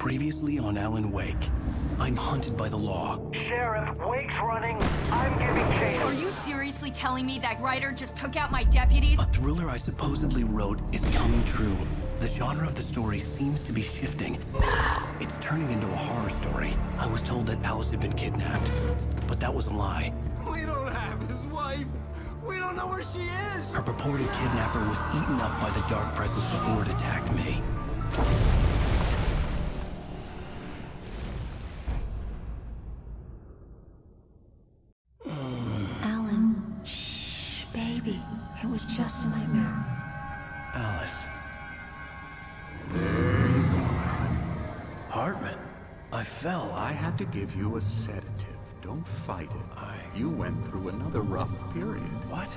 Previously on Alan Wake. I'm hunted by the law. Sheriff, Wake's running. I'm giving chase. Are you seriously telling me that writer just took out my deputies? A thriller I supposedly wrote is coming true. The genre of the story seems to be shifting. It's turning into a horror story. I was told that Alice had been kidnapped, but that was a lie. We don't have his wife. We don't know where she is. Her purported kidnapper was eaten up by the dark presence before it attacked me. Alan, shh, baby. It was just a nightmare. Alice. There you go, Alan. Hartman. I fell. I had to give you a sedative. Don't fight it. You went through another rough period. What?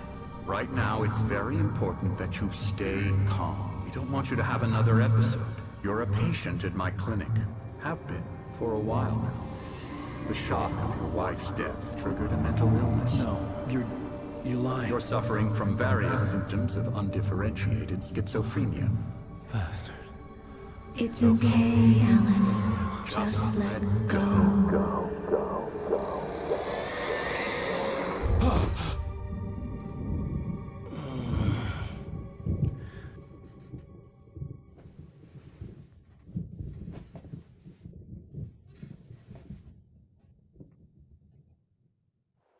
Right now, it's very important that you stay calm. We don't want you to have another episode. You're a patient at my clinic. Have been for a while now. The shock of your wife's death triggered a mental illness. No, you're lying. You're suffering from various symptoms of undifferentiated schizophrenia. Bastard. It's okay, Alan. Just let go.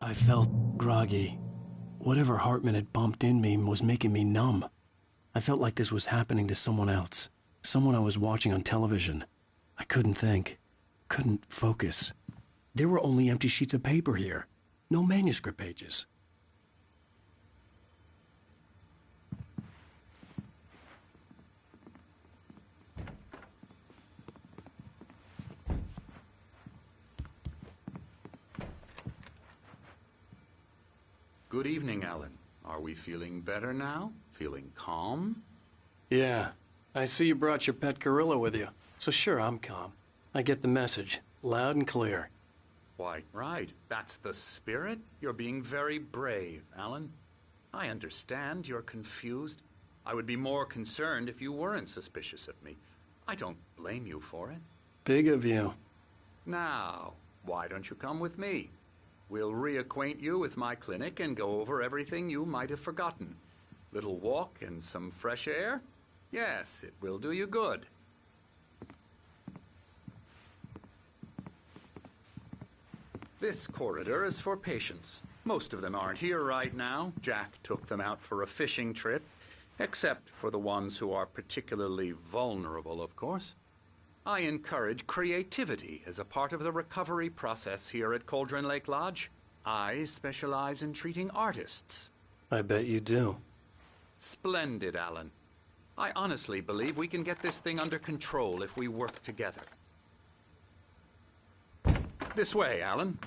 I felt groggy. Whatever Hartman had bumped in me was making me numb. I felt like this was happening to someone else. Someone I was watching on television. I couldn't think. Couldn't focus. There were only empty sheets of paper here. No manuscript pages. Good evening, Alan. Are we feeling better now? Feeling calm? Yeah. I see you brought your pet gorilla with you. So sure, I'm calm. I get the message. Loud and clear. Why, right. That's the spirit. You're being very brave, Alan. I understand you're confused. I would be more concerned if you weren't suspicious of me. I don't blame you for it. Big of you. Now, why don't you come with me? We'll reacquaint you with my clinic and go over everything you might have forgotten. Little walk and some fresh air? Yes, it will do you good. This corridor is for patients. Most of them aren't here right now. Jack took them out for a fishing trip, except for the ones who are particularly vulnerable, of course. I encourage creativity as a part of the recovery process here at Cauldron Lake Lodge. I specialize in treating artists. I bet you do. Splendid, Alan. I honestly believe we can get this thing under control if we work together. This way, Alan.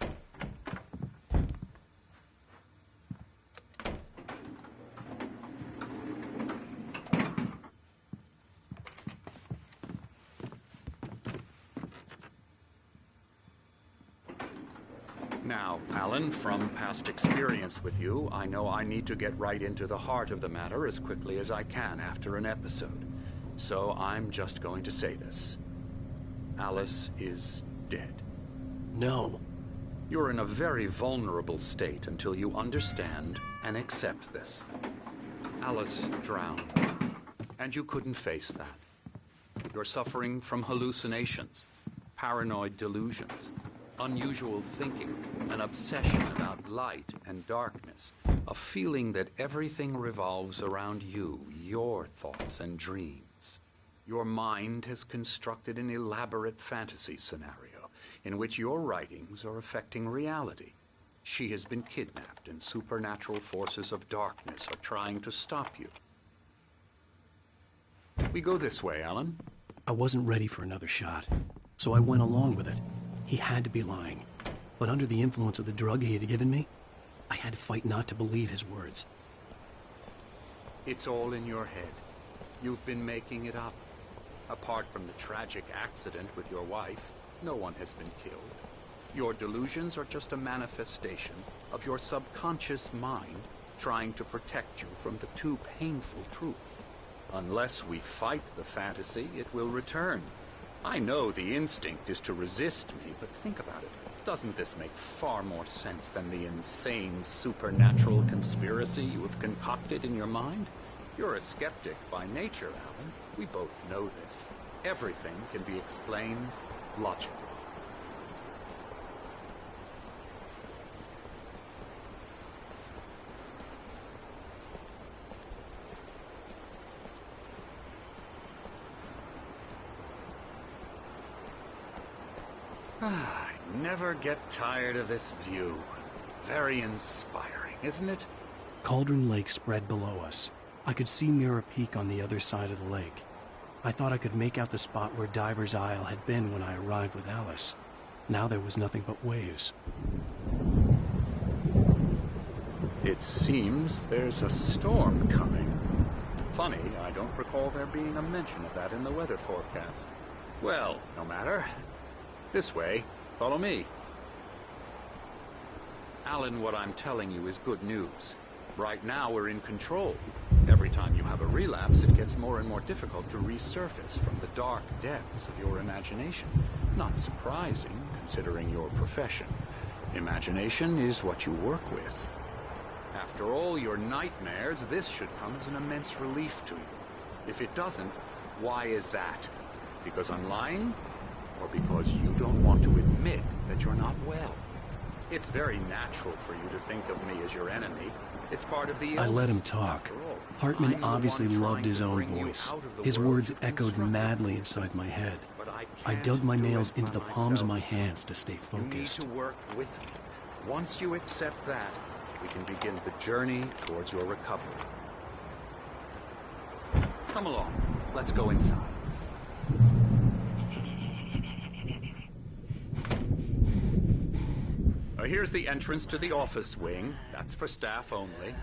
Now, Alan, from past experience with you, I know I need to get right into the heart of the matter as quickly as I can after an episode. So I'm just going to say this. Alice is dead. No. You're in a very vulnerable state until you understand and accept this. Alice drowned, and you couldn't face that. You're suffering from hallucinations, paranoid delusions, unusual thinking, an obsession about light and darkness, a feeling that everything revolves around you, your thoughts and dreams. Your mind has constructed an elaborate fantasy scenario in which your writings are affecting reality. She has been kidnapped and supernatural forces of darkness are trying to stop you. We go this way, Alan. I wasn't ready for another shot, so I went along with it. He had to be lying. But under the influence of the drug he had given me, I had to fight not to believe his words. It's all in your head. You've been making it up. Apart from the tragic accident with your wife, no one has been killed. Your delusions are just a manifestation of your subconscious mind trying to protect you from the too painful truth. Unless we fight the fantasy, it will return. I know the instinct is to resist me, but think about it. Doesn't this make far more sense than the insane supernatural conspiracy you have concocted in your mind? You're a skeptic by nature, Alan. We both know this. Everything can be explained logically. I never get tired of this view. Very inspiring, isn't it? Cauldron Lake spread below us. I could see Mirror Peak on the other side of the lake. I thought I could make out the spot where Diver's Isle had been when I arrived with Alice. Now there was nothing but waves. It seems there's a storm coming. Funny, I don't recall there being a mention of that in the weather forecast. Well, no matter. This way. Follow me. Alan, what I'm telling you is good news. Right now, we're in control. Every time you have a relapse, it gets more and more difficult to resurface from the dark depths of your imagination. Not surprising, considering your profession. Imagination is what you work with. After all your nightmares, this should come as an immense relief to you. If it doesn't, why is that? Because I'm lying? Or because you don't want to admit that you're not well? It's very natural for you to think of me as your enemy. It's part of the illness. I let him talk. Hartman obviously loved his own voice. His words echoed madly inside my head. I dug my nails into the palms of my hands to stay focused. You need to work with me. Once you accept that, we can begin the journey towards your recovery. Come along. Let's go inside. Here's the entrance to the office wing. That's for staff only.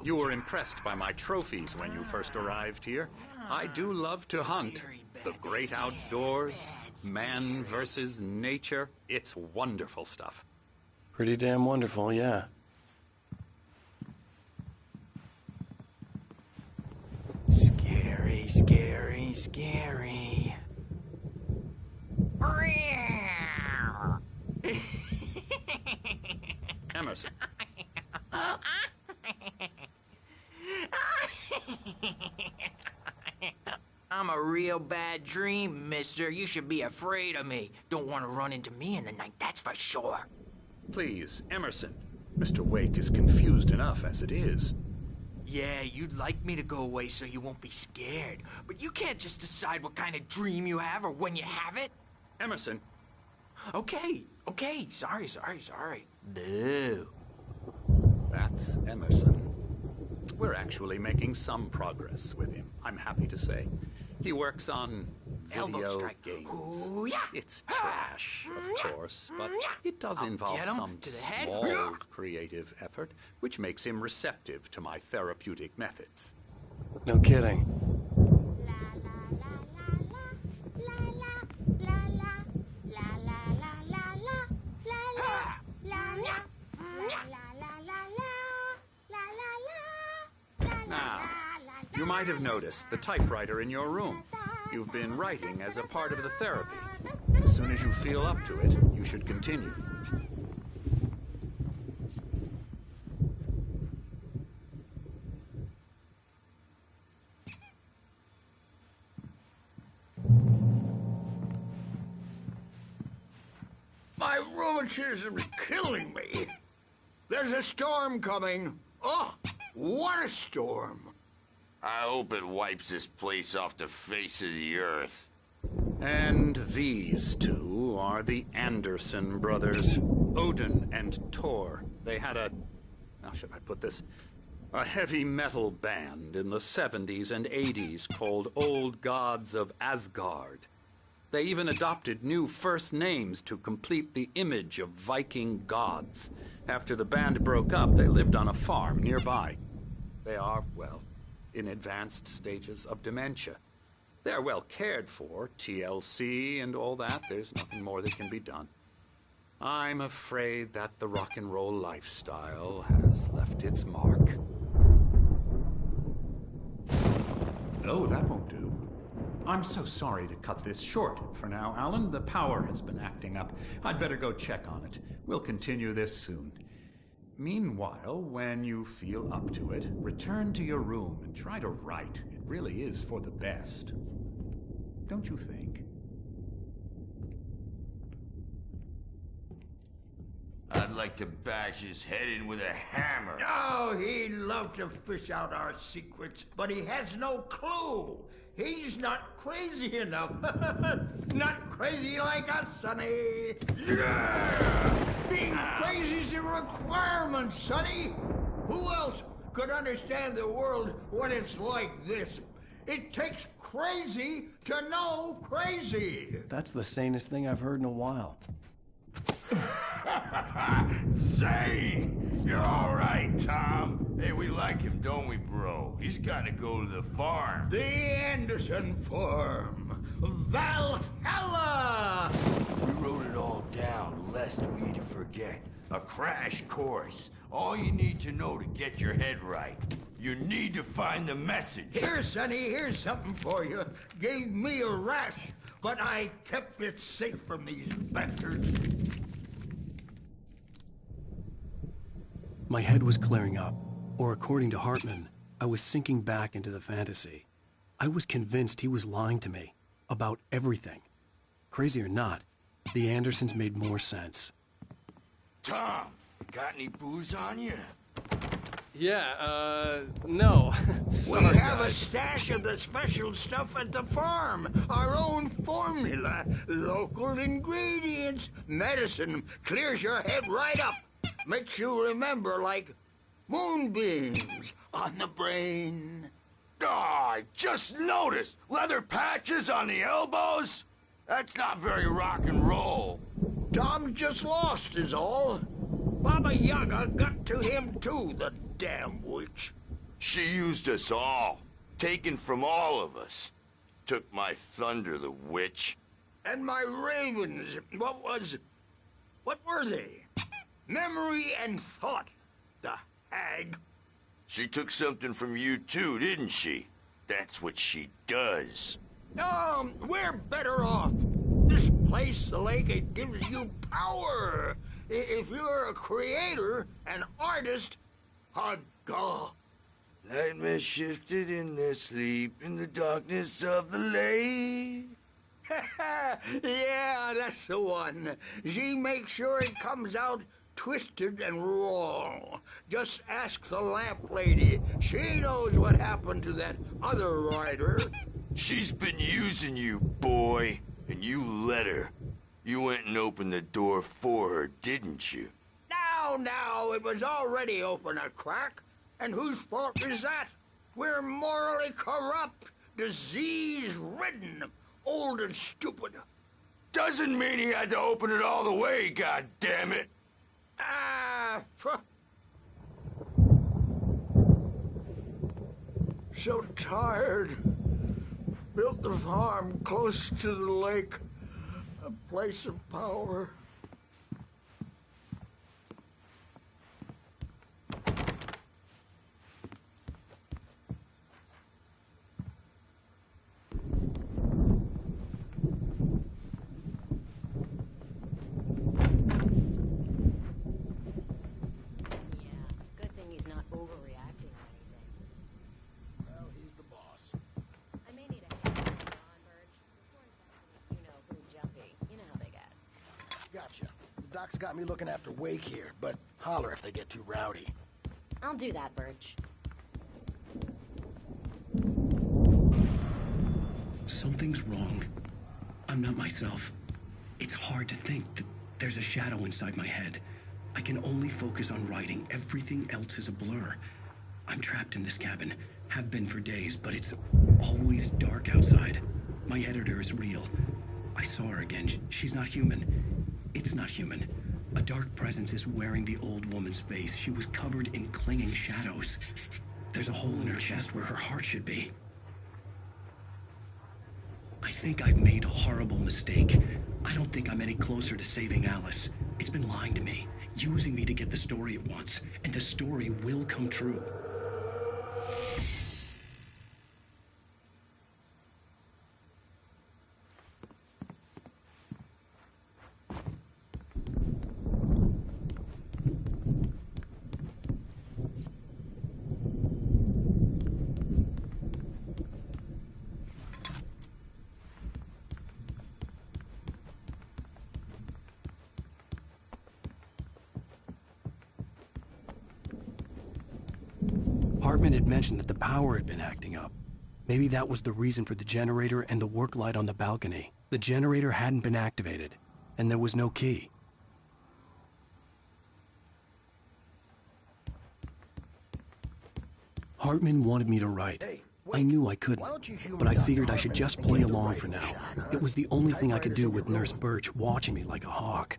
You were impressed by my trophies when you first arrived here. I do love to hunt. The great outdoors, man versus nature. It's wonderful stuff. Pretty damn wonderful, yeah. Scary, scary, scary. Emerson. I'm a real bad dream, mister. You should be afraid of me. Don't want to run into me in the night, that's for sure. Please, Emerson. Mr. Wake is confused enough as it is. Yeah, you'd like me to go away so you won't be scared. But you can't just decide what kind of dream you have or when you have it. Emerson. Okay. Sorry. Boo. That's Emerson. We're actually making some progress with him, I'm happy to say. He works on Elbow video strike. games. Ooh, yeah. It's trash, of course, but it does involve get him some to the head. small creative effort, which makes him receptive to my therapeutic methods. No kidding. Now, you might have noticed the typewriter in your room. You've been writing as a part of the therapy. As soon as you feel up to it, you should continue. My rheumatism is killing me. There's a storm coming. Oh, what a storm. I hope it wipes this place off the face of the earth. And these two are the Anderson brothers, Odin and Thor. They had a... how should I put this? A heavy metal band in the 70s and 80s called Old Gods of Asgard. They even adopted new first names to complete the image of Viking gods. After the band broke up, they lived on a farm nearby. They are, well, in advanced stages of dementia. They're well cared for, TLC and all that. There's nothing more that can be done. I'm afraid that the rock and roll lifestyle has left its mark. Oh, that won't do. I'm so sorry to cut this short for now, Alan. The power has been acting up. I'd better go check on it. We'll continue this soon. Meanwhile, when you feel up to it, return to your room and try to write. It really is for the best. Don't you think? I'd like to bash his head in with a hammer. Oh, he'd love to fish out our secrets, but he has no clue. He's not crazy enough. Not crazy like us, Sonny. Yeah! Being crazy's a requirement, Sonny. Who else could understand the world when it's like this? It takes crazy to know crazy. That's the sanest thing I've heard in a while. Say, you're all right, Tom. Hey, we like him, don't we, bro? He's got to go to the farm. The Anderson Farm. Valhalla! We wrote it all down, lest we forget. A crash course. All you need to know to get your head right. You need to find the message. Here, Sonny, here's something for you. Gave me a rash, but I kept it safe from these bastards. My head was clearing up, or according to Hartman, I was sinking back into the fantasy. I was convinced he was lying to me about everything. Crazy or not, the Andersons made more sense. Tom, got any booze on you? Yeah, no. We have a stash of the special stuff at the farm. Our own formula. Local ingredients. Medicine clears your head right up. Makes you remember like moonbeams on the brain. Oh, I just noticed. Leather patches on the elbows? That's not very rock and roll. Tom just lost is all. Baba Yaga got to him too, the damn witch. She used us all. Taken from all of us. Took my thunder, the witch. And my ravens. What were they? Memory and thought, the hag. She took something from you too, didn't she? That's what she does. We're better off. This place, the lake, it gives you power. If you're a creator, an artist, a god. Nightmares shifted in their sleep in the darkness of the lake. Yeah, that's the one. She makes sure it comes out twisted and wrong. Just ask the lamp lady. She knows what happened to that other writer. She's been using you, boy, and you let her. You went and opened the door for her, didn't you? Now, it was already open a crack. And whose fault is that? We're morally corrupt, disease-ridden, old and stupid. Doesn't mean he had to open it all the way, goddammit. So tired. Built the farm close to the lake. A place of power. Gotcha. The doc's got me looking after Wake here, but holler if they get too rowdy. I'll do that, Birch. Something's wrong. I'm not myself. It's hard to think that there's a shadow inside my head. I can only focus on writing. Everything else is a blur. I'm trapped in this cabin. Have been for days, but it's always dark outside. My editor is real. I saw her again. She's not human. It's not human. A dark presence is wearing the old woman's face. She was covered in clinging shadows. There's a hole in her chest where her heart should be. I think I've made a horrible mistake. I don't think I'm any closer to saving Alice. It's been lying to me, using me to get the story it wants, and the story will come true. Hartman had mentioned that the power had been acting up. Maybe that was the reason for the generator and the work light on the balcony. The generator hadn't been activated, and there was no key. Hartman wanted me to write. I knew I couldn't, but I figured I should just play along for now. It was the only thing I could do with Nurse Birch watching me like a hawk.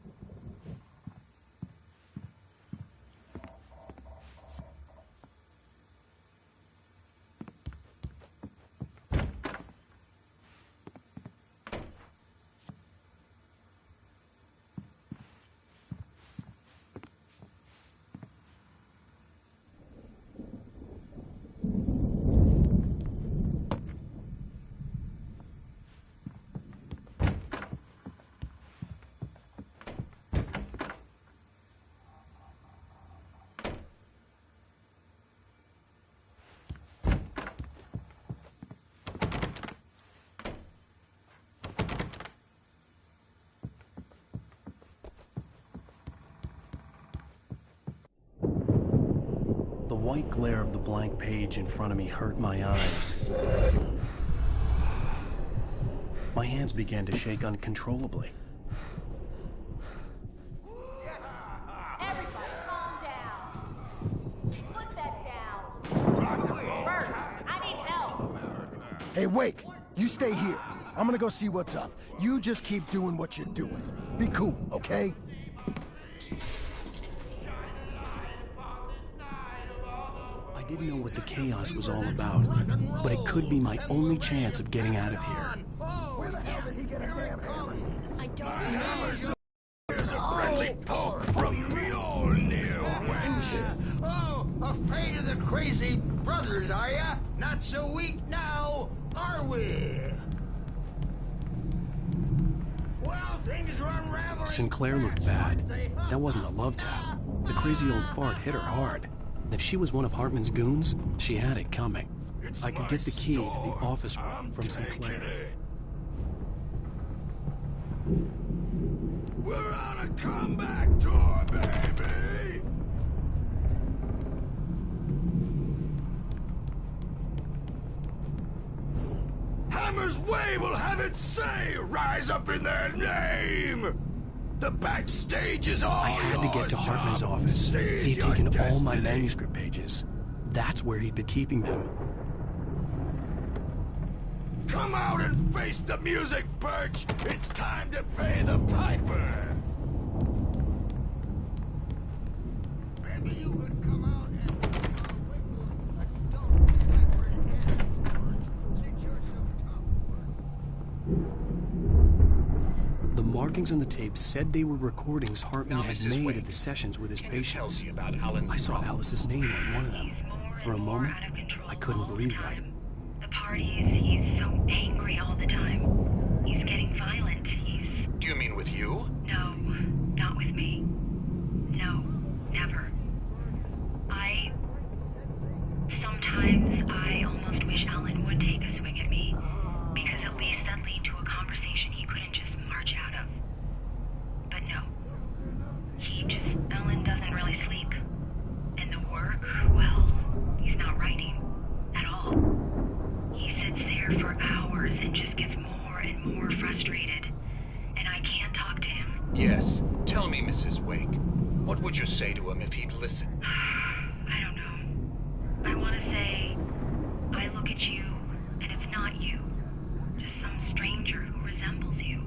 The white glare of the blank page in front of me hurt my eyes. My hands began to shake uncontrollably. Everybody, calm down. Put that down. Bert, I need help. Hey, Wake, you stay here. I'm gonna go see what's up. You just keep doing what you're doing. Be cool, okay? I didn't know what the chaos was all about, but it could be my only chance of getting out of here. Where the hell did he get a damn hammer? I don't know. Here's a friendly poke from Mjolnir, wench. Oh, afraid of the crazy brothers, are ya? Not so weak now, are we? Well, things are unraveling. Sinclair looked bad. That wasn't a love tap. The crazy old fart hit her hard. And if she was one of Hartman's goons, she had it coming. I could get the key to the office room from Sinclair. We're on a comeback tour, baby! Hammer's Way will have its say! Rise up in their name! The backstage is all I had to get to Hartman's office. He'd taken all my manuscript pages. That's where he'd been keeping them. Come out and face the music, Birch! It's time to pay the piper! Maybe you could come out and don't get where it is, since you're so tough. The markings on the tape said they were recordings Hartman had made at the sessions with his patients. I saw Alice's name on one of them. For a moment, I couldn't breathe right. The parties, he's so angry all the time. He's getting violent. Do you mean with you? No, not with me. No, never. Sometimes I almost wish Alan would take a swing at me, because at least that'd lead to a conversation he couldn't just march out of. But no. Alan doesn't really sleep. And the work, well, he's not writing at all. He sits there for hours and just gets more and more frustrated. And I can't talk to him. Yes. Tell me, Mrs. Wake. What would you say to him if he'd listen? I don't know. I want to say, I look at you, and it's not you. Just some stranger who resembles you.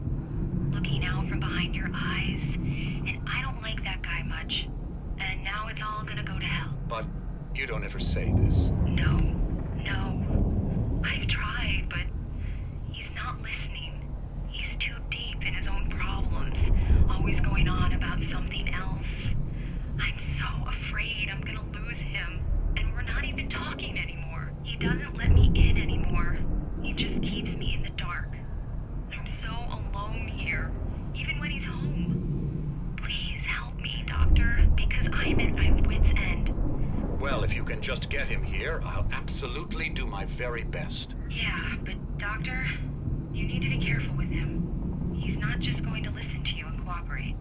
Looking out from behind your eyes, and I don't like that guy much. And now it's all gonna go to hell. But you don't ever say this. No. I've tried, but he's not listening. He's too deep in his own problems, always going on about something else. I'm so afraid I'm gonna lose him, and we're not even talking anymore. He doesn't let me in anymore. He just keeps me in the dark. I'm so alone here, even when he's home. Please help me, Doctor, because I'm at my wit's end. Well, if you can just get him here, I'll absolutely do my very best. Yeah, but Doctor, you need to be careful with him. He's not just going to listen to you and cooperate.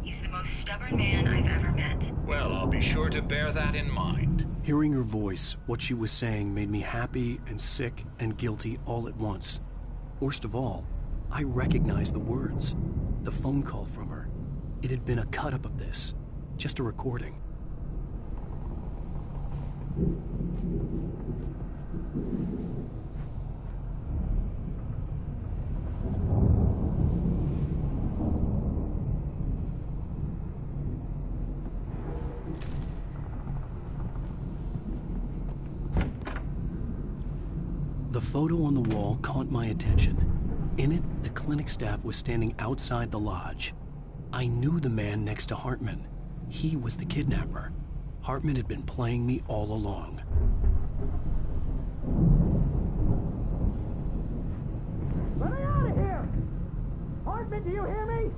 He's the most stubborn man I've ever met. Well, I'll be sure to bear that in mind. Hearing her voice, what she was saying made me happy and sick and guilty all at once. Worst of all, I recognized the words. The phone call from her. It had been a cut-up of this. Just a recording. The photo on the wall caught my attention. In it, the clinic staff was standing outside the lodge. I knew the man next to Hartman. He was the kidnapper. Hartman had been playing me all along. Let me out of here! Hartman, do you hear me?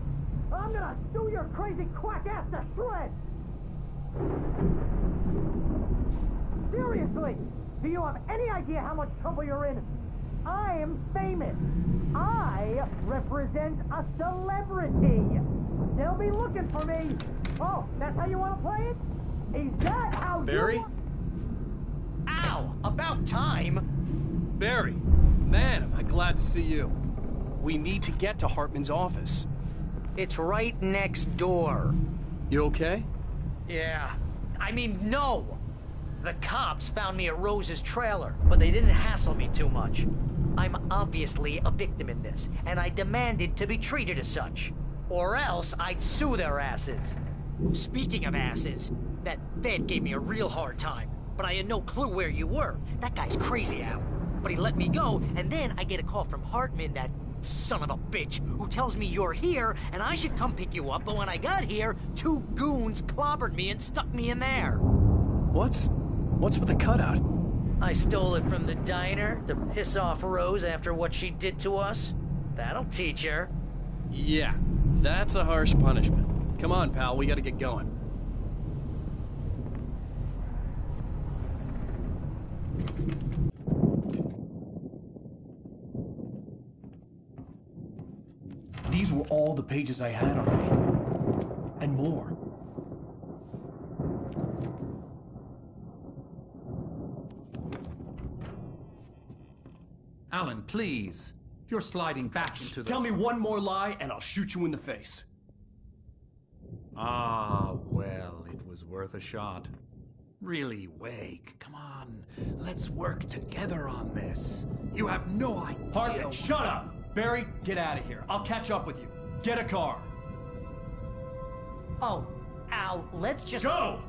I'm gonna stew your crazy quack ass to shreds! Seriously! Do you have any idea how much trouble you're in? I am famous. I represent a celebrity. They'll be looking for me. Oh, that's how you want to play it? Is that how Barry? Ow! About time! Barry, man, am I glad to see you. We need to get to Hartman's office. It's right next door. You okay? Yeah. I mean, no! The cops found me at Rose's trailer, but they didn't hassle me too much. I'm obviously a victim in this, and I demanded to be treated as such. Or else I'd sue their asses. Speaking of asses, that Fed gave me a real hard time, but I had no clue where you were. That guy's crazy, Al. But he let me go, and then I get a call from Hartman, that son of a bitch, who tells me you're here, and I should come pick you up, but when I got here, 2 goons clobbered me and stuck me in there. What's with the cutout? I stole it from the diner to piss off Rose after what she did to us. That'll teach her. Yeah, that's a harsh punishment. Come on, pal, we gotta get going. These were all the pages I had on me. And more. Alan, please. You're sliding back into the... Tell me one more lie and I'll shoot you in the face. Ah, well, it was worth a shot. Really, Wake, come on. Let's work together on this. You have no idea... Hartman, shut up! Barry, get out of here. I'll catch up with you. Get a car. Oh, Al, let's just... Go!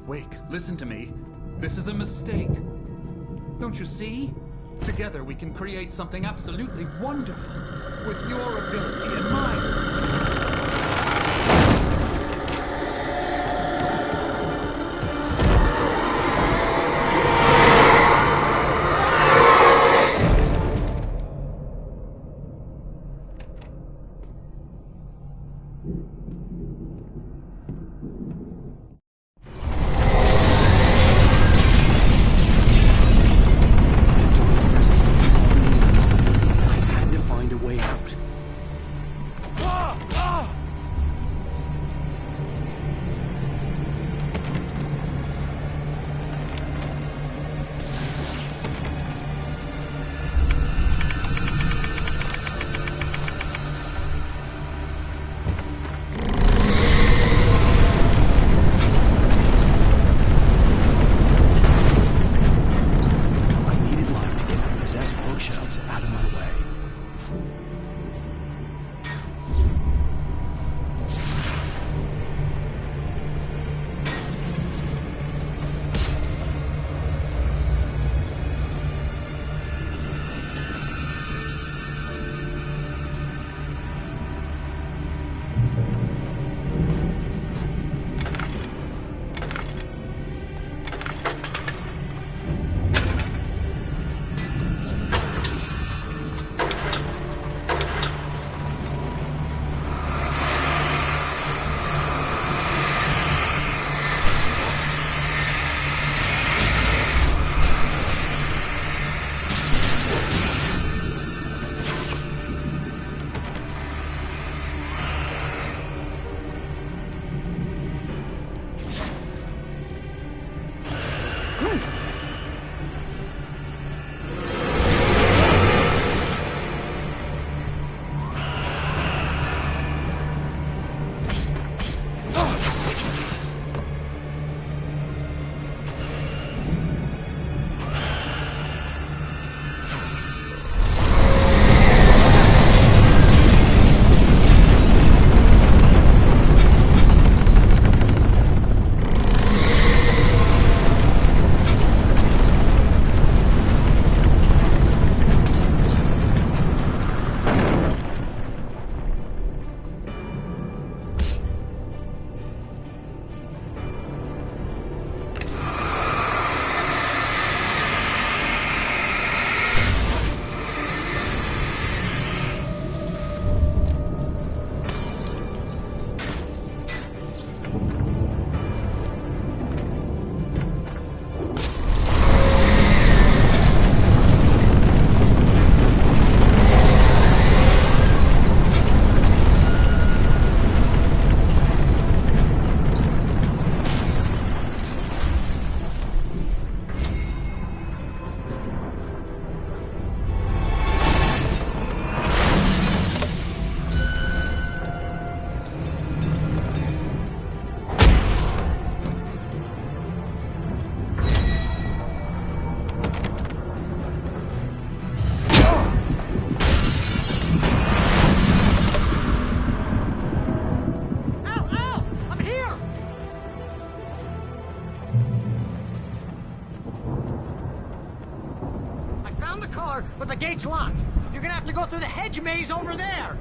Wake, listen to me. This is a mistake. Don't you see? Together we can create something absolutely wonderful. With your ability and mine. I had to find a way out. but the gate's locked. You're gonna have to go through the hedge maze over there.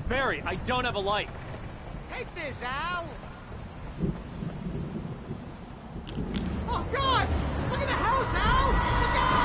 Barry, I don't have a light. Take this, Al. Oh, God! Look at the house, Al! Look out!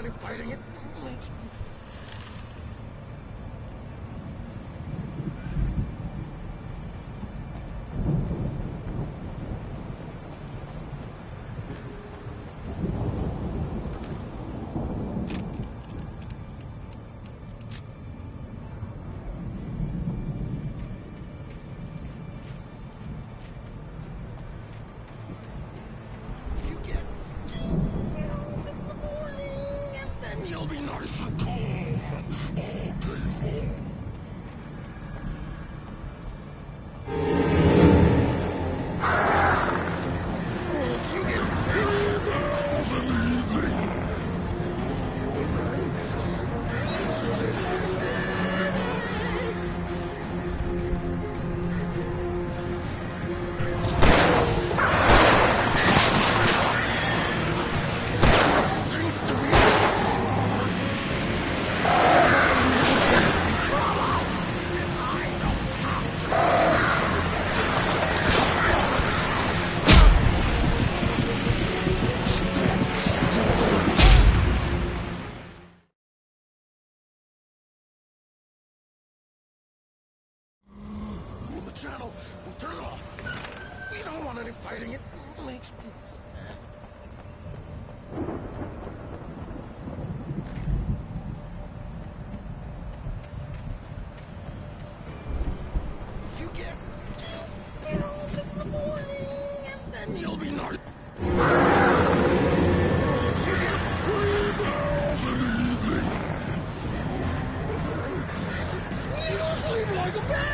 any fighting. It makes me... You'll be nice and calm all day long. You get few girls in the evening. Seems to be channel. We'll turn it off. We don't want any fighting. It makes me sad. You get 2 pills in the morning, and then you'll be nice. You get 3 pills in the evening. You sleep like a baby.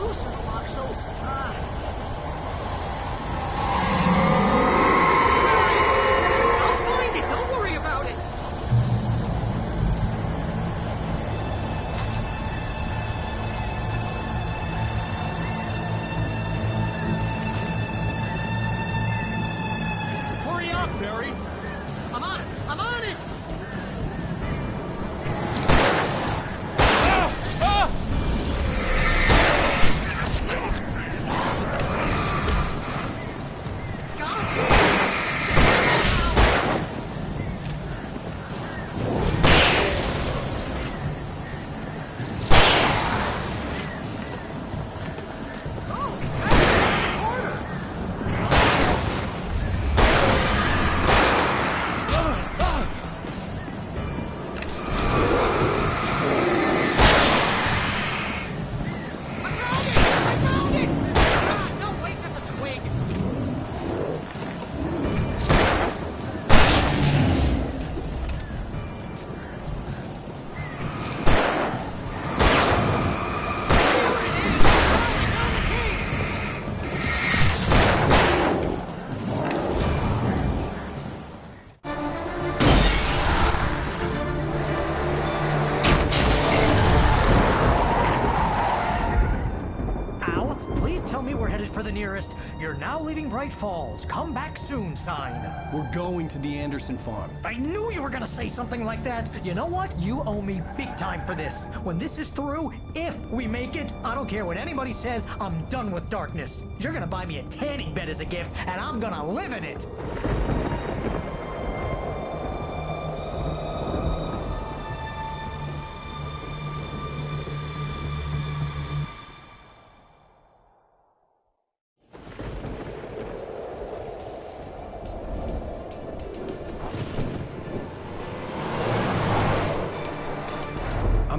loosen the lock, so, I'll find it! Don't worry about it! Hurry up, Barry! I'm on it! I'm on it! It's gone! For the nearest, you're now leaving Bright Falls. Come back soon sign. We're going to the Anderson farm. I knew you were gonna say something like that. You know what? You owe me big time for this. When this is through, if we make it, I don't care what anybody says, I'm done with darkness. You're gonna buy me a tanning bed as a gift, and I'm gonna live in it.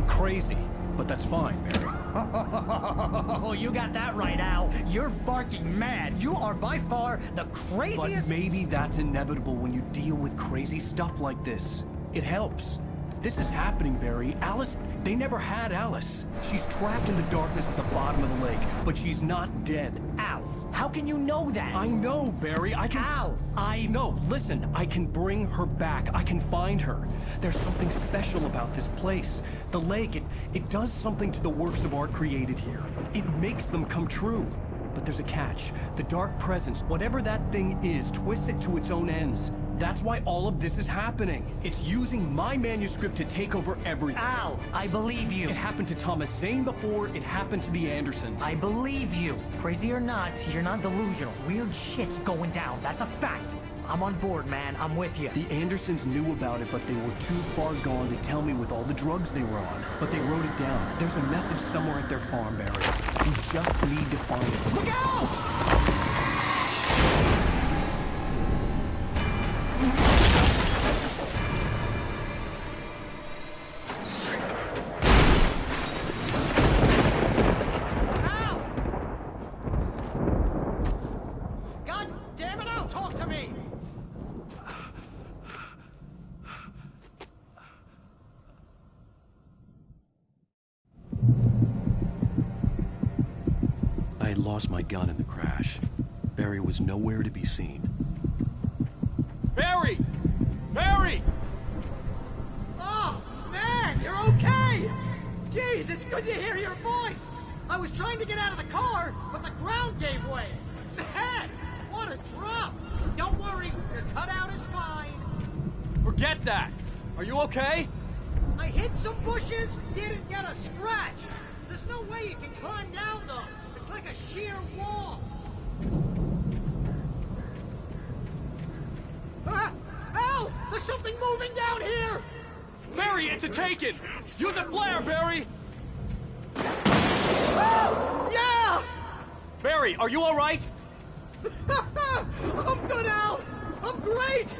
Crazy, but that's fine, Barry. Oh, you got that right, Al. You're barking mad. You are by far the craziest... But maybe that's inevitable when you deal with crazy stuff like this. It helps. This is happening, Barry. Alice, they never had Alice. She's trapped in the darkness at the bottom of the lake, but she's not dead. Al, how can you know that? I know, Barry. I can... Al, No, listen. I can bring her back. I can find her. There's something special about this place. The lake, it does something to the works of art created here. It makes them come true. But there's a catch. The dark presence, whatever that thing is, twists it to its own ends. That's why all of this is happening. It's using my manuscript to take over everything. Al, I believe you. It happened to Thomas Zane before, it happened to the Andersons. I believe you. Crazy or not, you're not delusional. Weird shit's going down. That's a fact. I'm on board, man. I'm with you. The Andersons knew about it, but they were too far gone to tell me with all the drugs they were on. But they wrote it down. There's a message somewhere at their farm, Barry. We just need to find it. Look out! I had lost my gun in the crash. Barry was nowhere to be seen. Barry! Barry! Oh, man, you're okay! Jeez, it's good to hear your voice! I was trying to get out of the car, but the ground gave way. Man, what a drop! Don't worry, your cutout is fine. Forget that! Are you okay? I hit some bushes, didn't get a scratch. There's no way you can climb down, though. It's like a sheer wall. Al! There's something moving down here! Barry, it's a taken! Use a flare, Barry! Oh, yeah! Barry, are you alright? I'm good, Al! I'm great!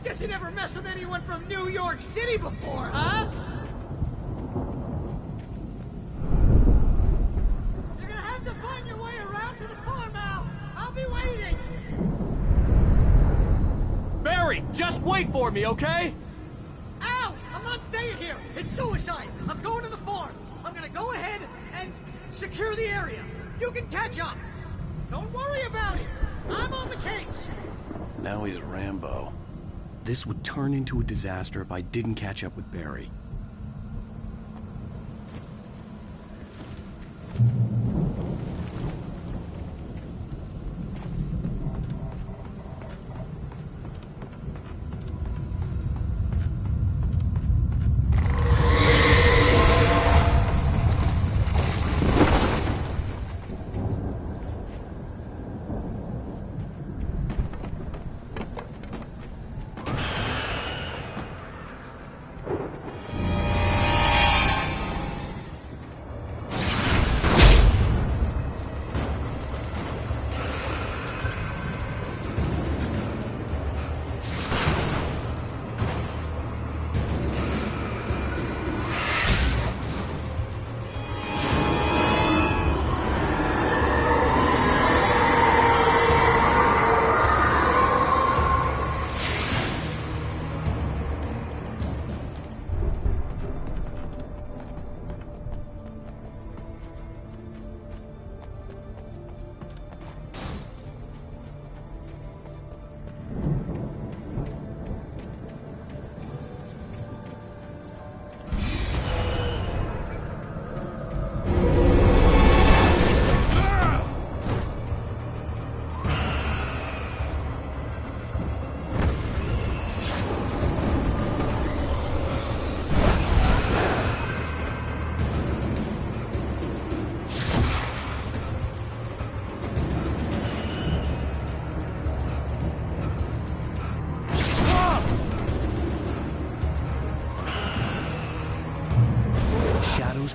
Guess you never messed with anyone from New York City before, huh? You're gonna have to find your way around to the farm, Al! I'll be waiting! Barry, just wait for me, okay? Al! I'm not staying here! It's suicide! I'm going to the farm! I'm gonna go ahead and secure the area! You can catch up! Don't worry about it! I'm on the case! Now he's Rambo. This would turn into a disaster if I didn't catch up with Barry.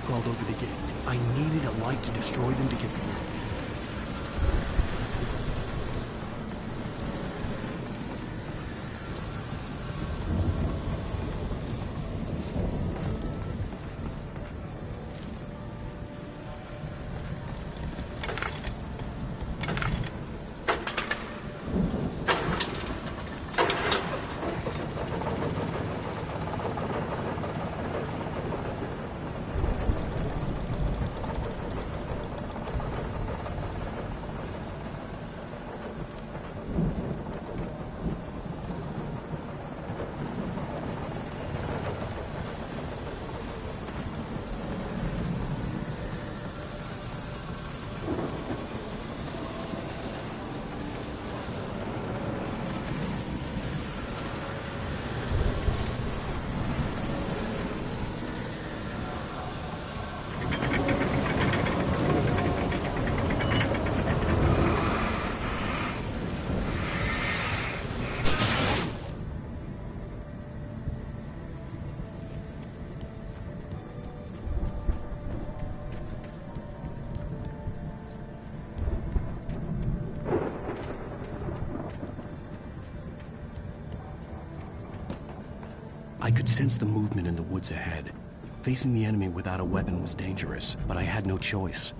Crawled over the gate. I needed a light to destroy them to get through. I could sense the movement in the woods ahead. Facing the enemy without a weapon was dangerous, but I had no choice.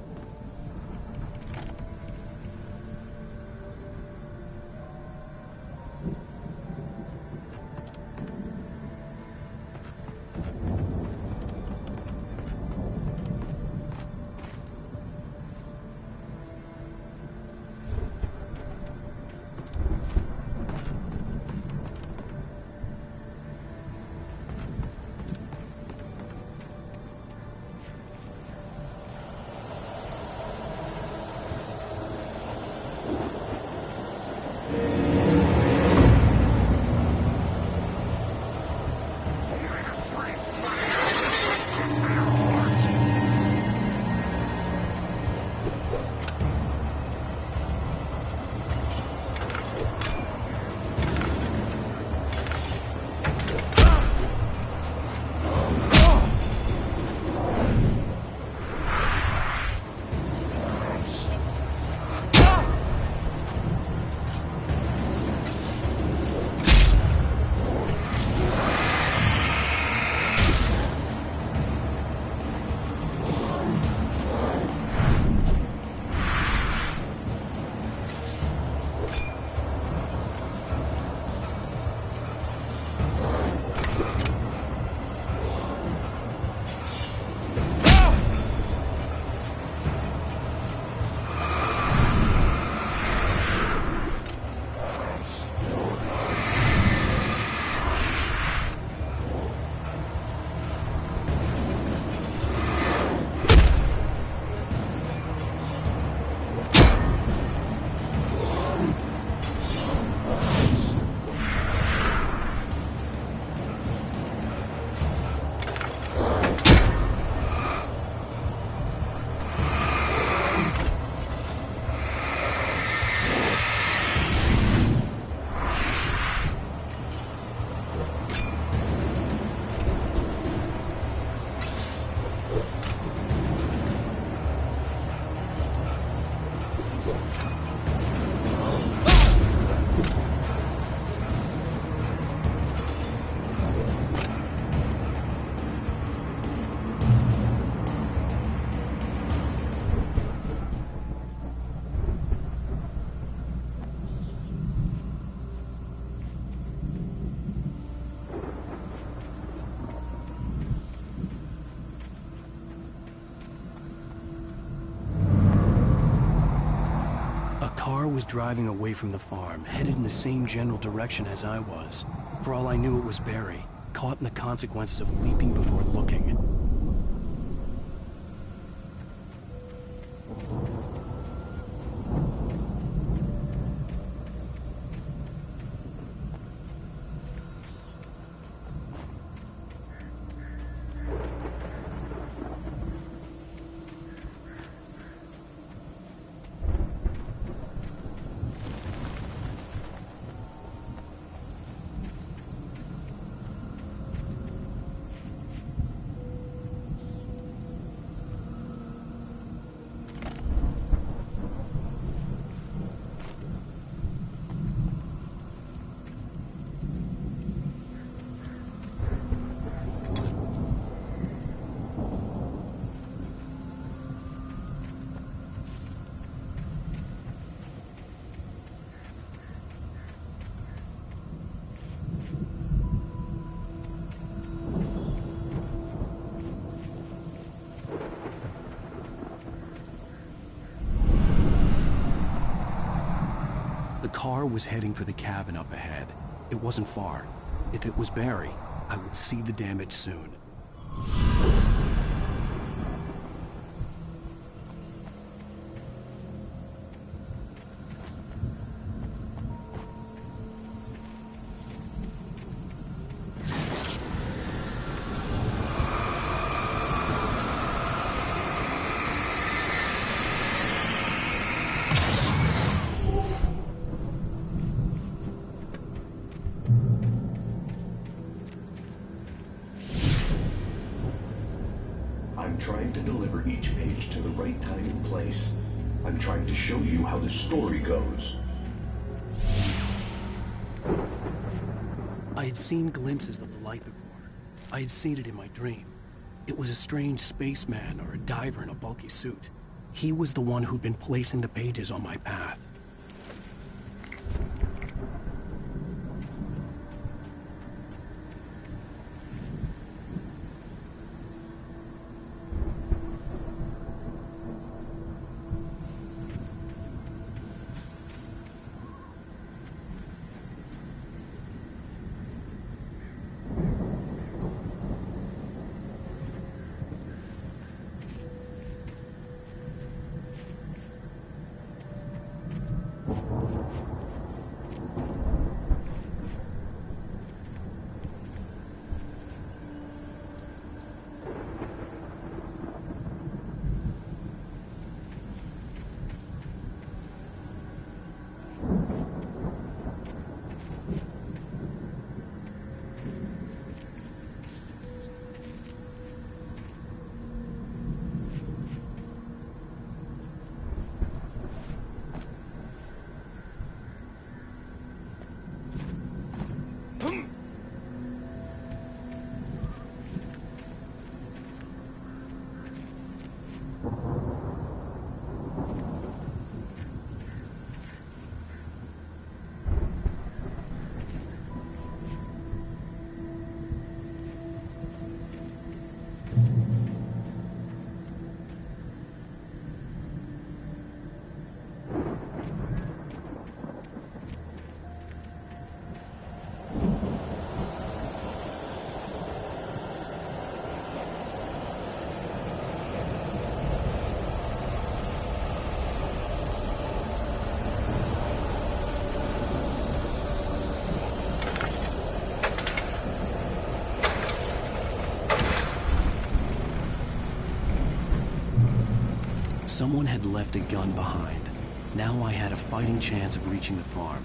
was driving away from the farm, headed in the same general direction as I was. For all I knew, it was Barry, caught in the consequences of leaping before looking. The car was heading for the cabin up ahead. It wasn't far. If it was Barry, I would see the damage soon. I'm trying to deliver each page to the right time and place. I'm trying to show you how the story goes. I had seen glimpses of the light before. I had seen it in my dream. It was a strange spaceman or a diver in a bulky suit. He was the one who'd been placing the pages on my path. Someone had left a gun behind. Now I had a fighting chance of reaching the farm.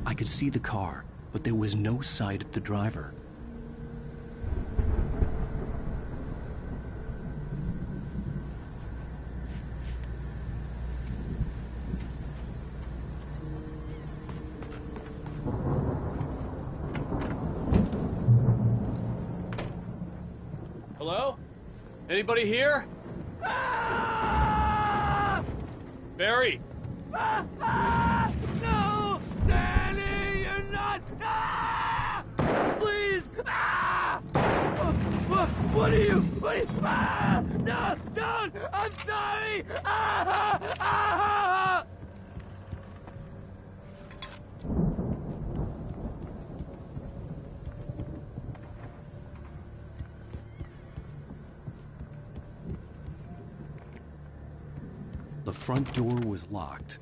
I could see the car, but there was no sight of the driver. Hello? Anybody here? Barry! No! Danny, you're not! Please! What are you? No! Don't! I'm sorry! The front door was locked.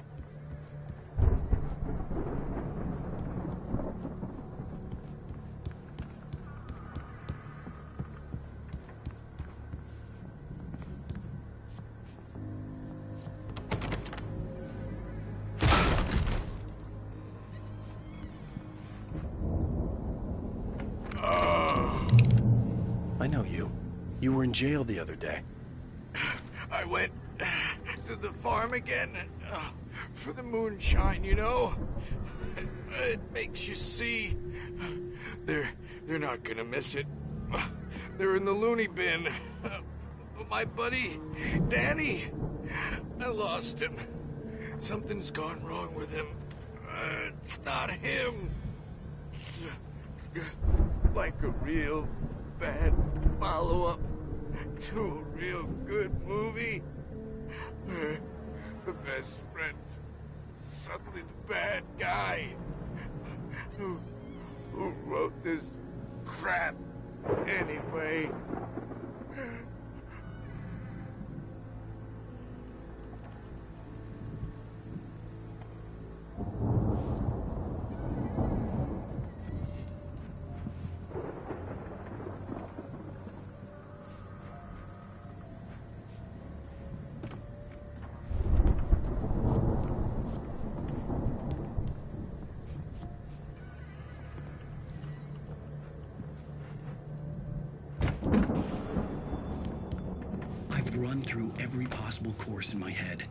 I know you. You were in jail the other day. I went to the farm again for the moonshine, you know? It makes you see. They're not gonna miss it. They're in the loony bin. But my buddy, Danny, I lost him. Something's gone wrong with him. It's not him. Like a real bad follow-up to a real good movie. The best friend's suddenly the bad guy. Who wrote this crap anyway? Run through every possible course in my head.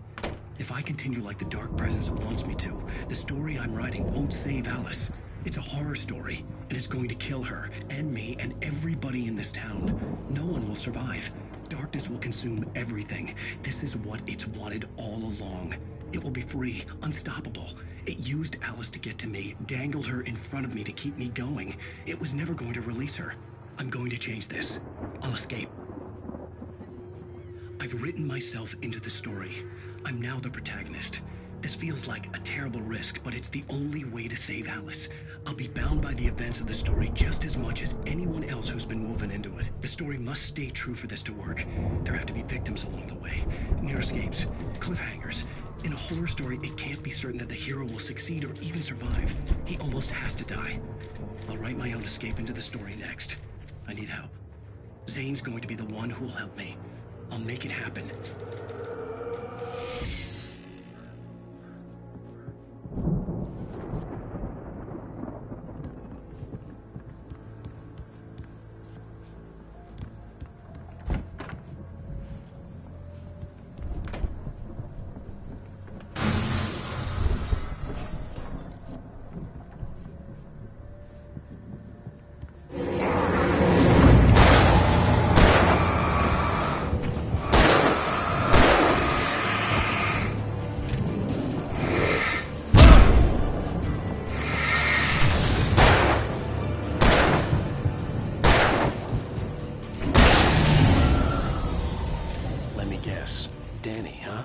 If I continue like the Dark Presence wants me to, the story I'm writing won't save Alice. It's a horror story, and it's going to kill her, and me, and everybody in this town. No one will survive. Darkness will consume everything. This is what it's wanted all along. It will be free, unstoppable. It used Alice to get to me, dangled her in front of me to keep me going. It was never going to release her. I'm going to change this. I'll escape. I've written myself into the story. I'm now the protagonist. This feels like a terrible risk, but it's the only way to save Alice. I'll be bound by the events of the story just as much as anyone else who's been woven into it. The story must stay true for this to work. There have to be victims along the way, near escapes, cliffhangers. In a horror story, it can't be certain that the hero will succeed or even survive. He almost has to die. I'll write my own escape into the story next. I need help. Zane's going to be the one who'll help me. I'll make it happen. Danny, huh?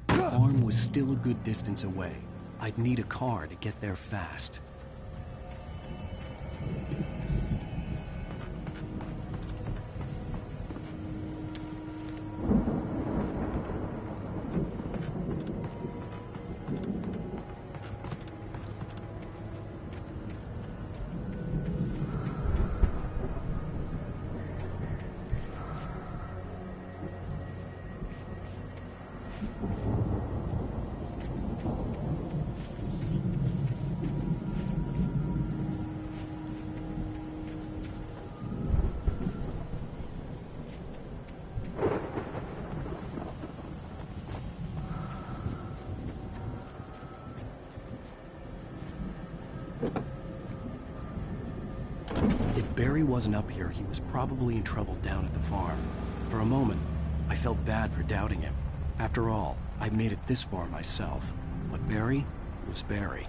The farm was still a good distance away. I'd need a car to get there fast. Barry wasn't up here, he was probably in trouble down at the farm. For a moment, I felt bad for doubting him. After all, I made it this far myself. But Barry was Barry.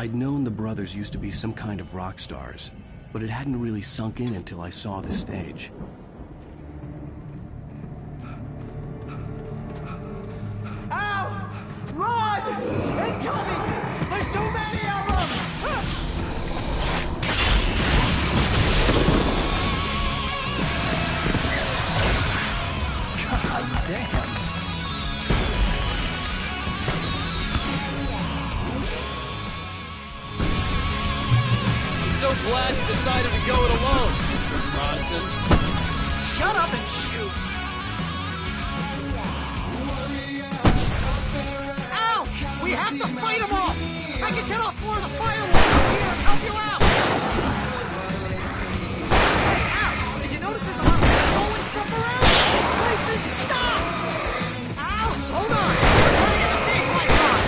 I'd known the brothers used to be some kind of rock stars, but it hadn't really sunk in until I saw the stage. Ow! Run! Incoming! There's too many of them! glad you decided to go it alone, Mr. Bronson. Shut up and shoot! Ow! We have to fight them all! I can set off more of the fireworks from here and help you out! Hey, Al! Did you notice there's a lot of ammo and stuff around? This place is stopped! Al! Hold on! We're trying to get the stage lights on!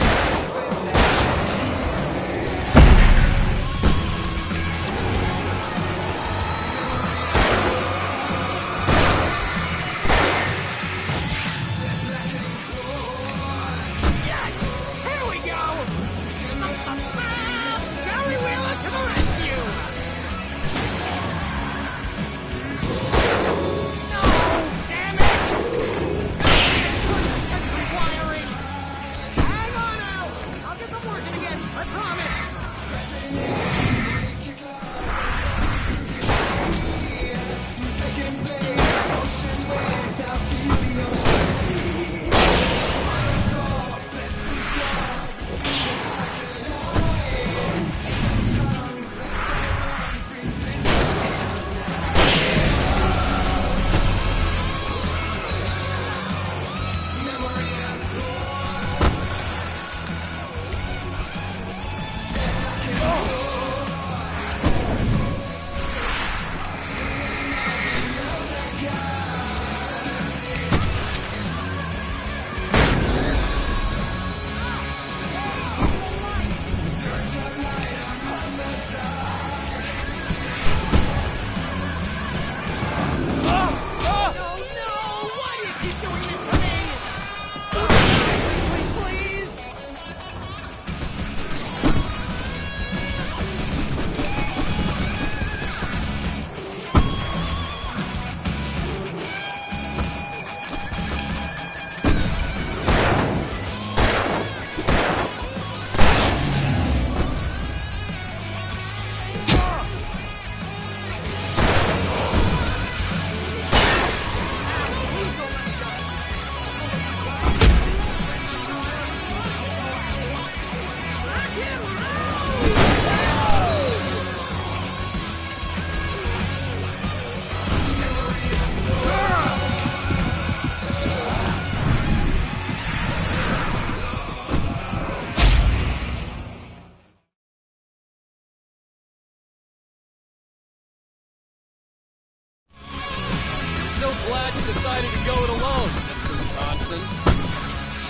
Glad you decided to go it alone, Mr. Bronson.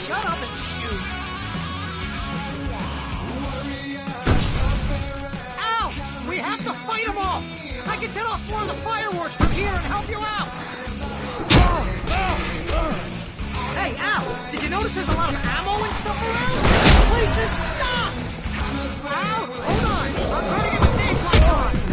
Shut up and shoot! Ow! We have to fight them all! I can set off more of the fireworks from here and help you out! Hey, Al! Did you notice there's a lot of ammo and stuff around? The place is stopped! Al, hold on! I'm trying to get the stage lights on!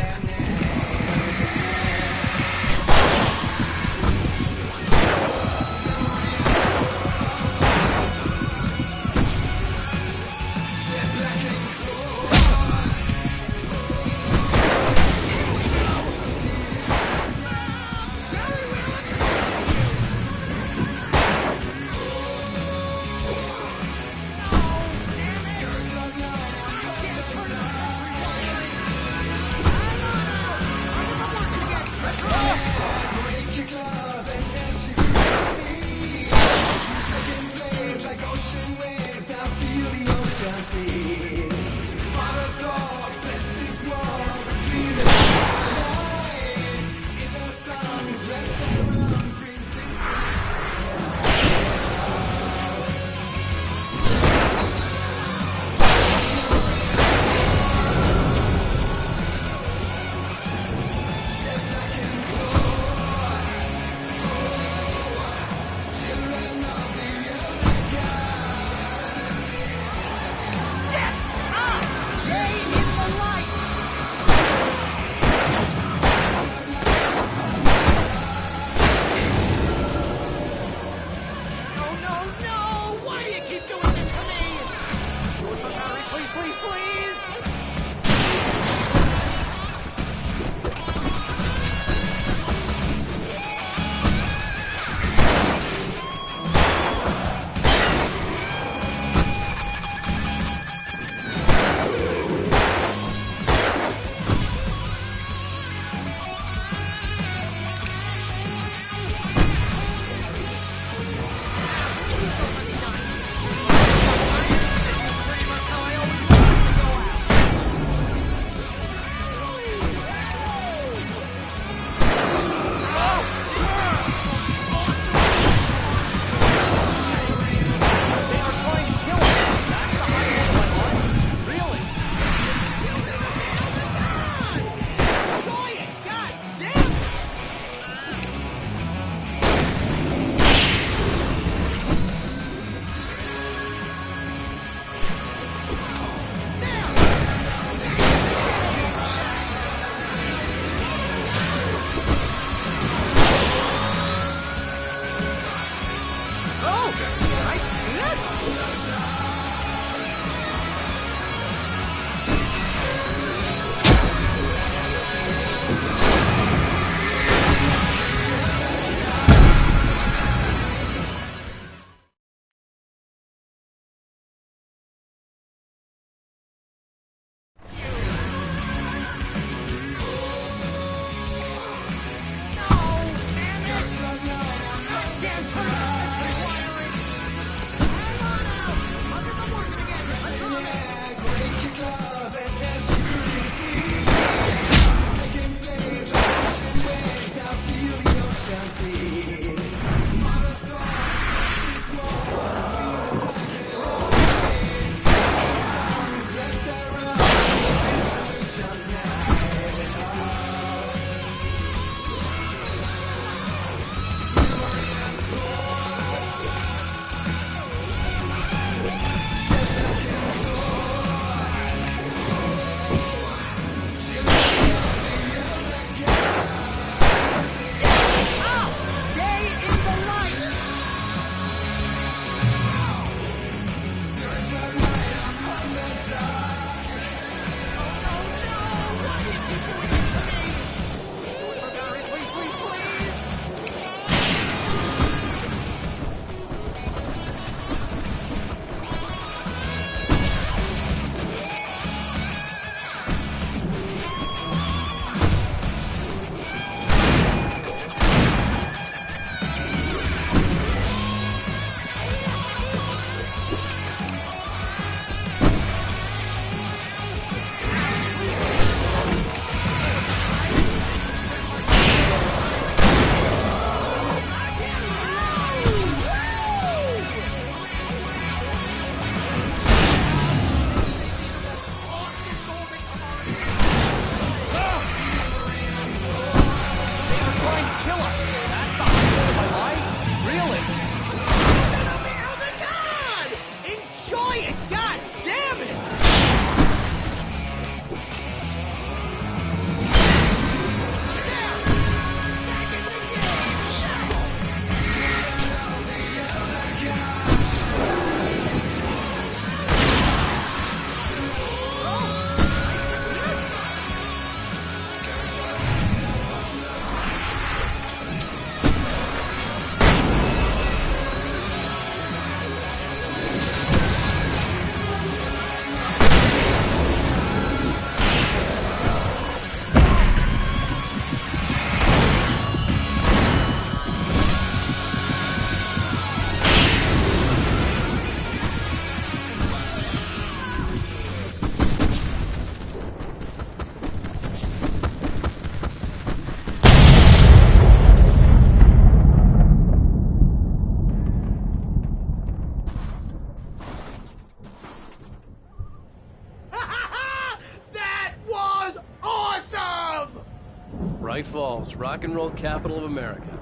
Bright Falls, rock and roll capital of America.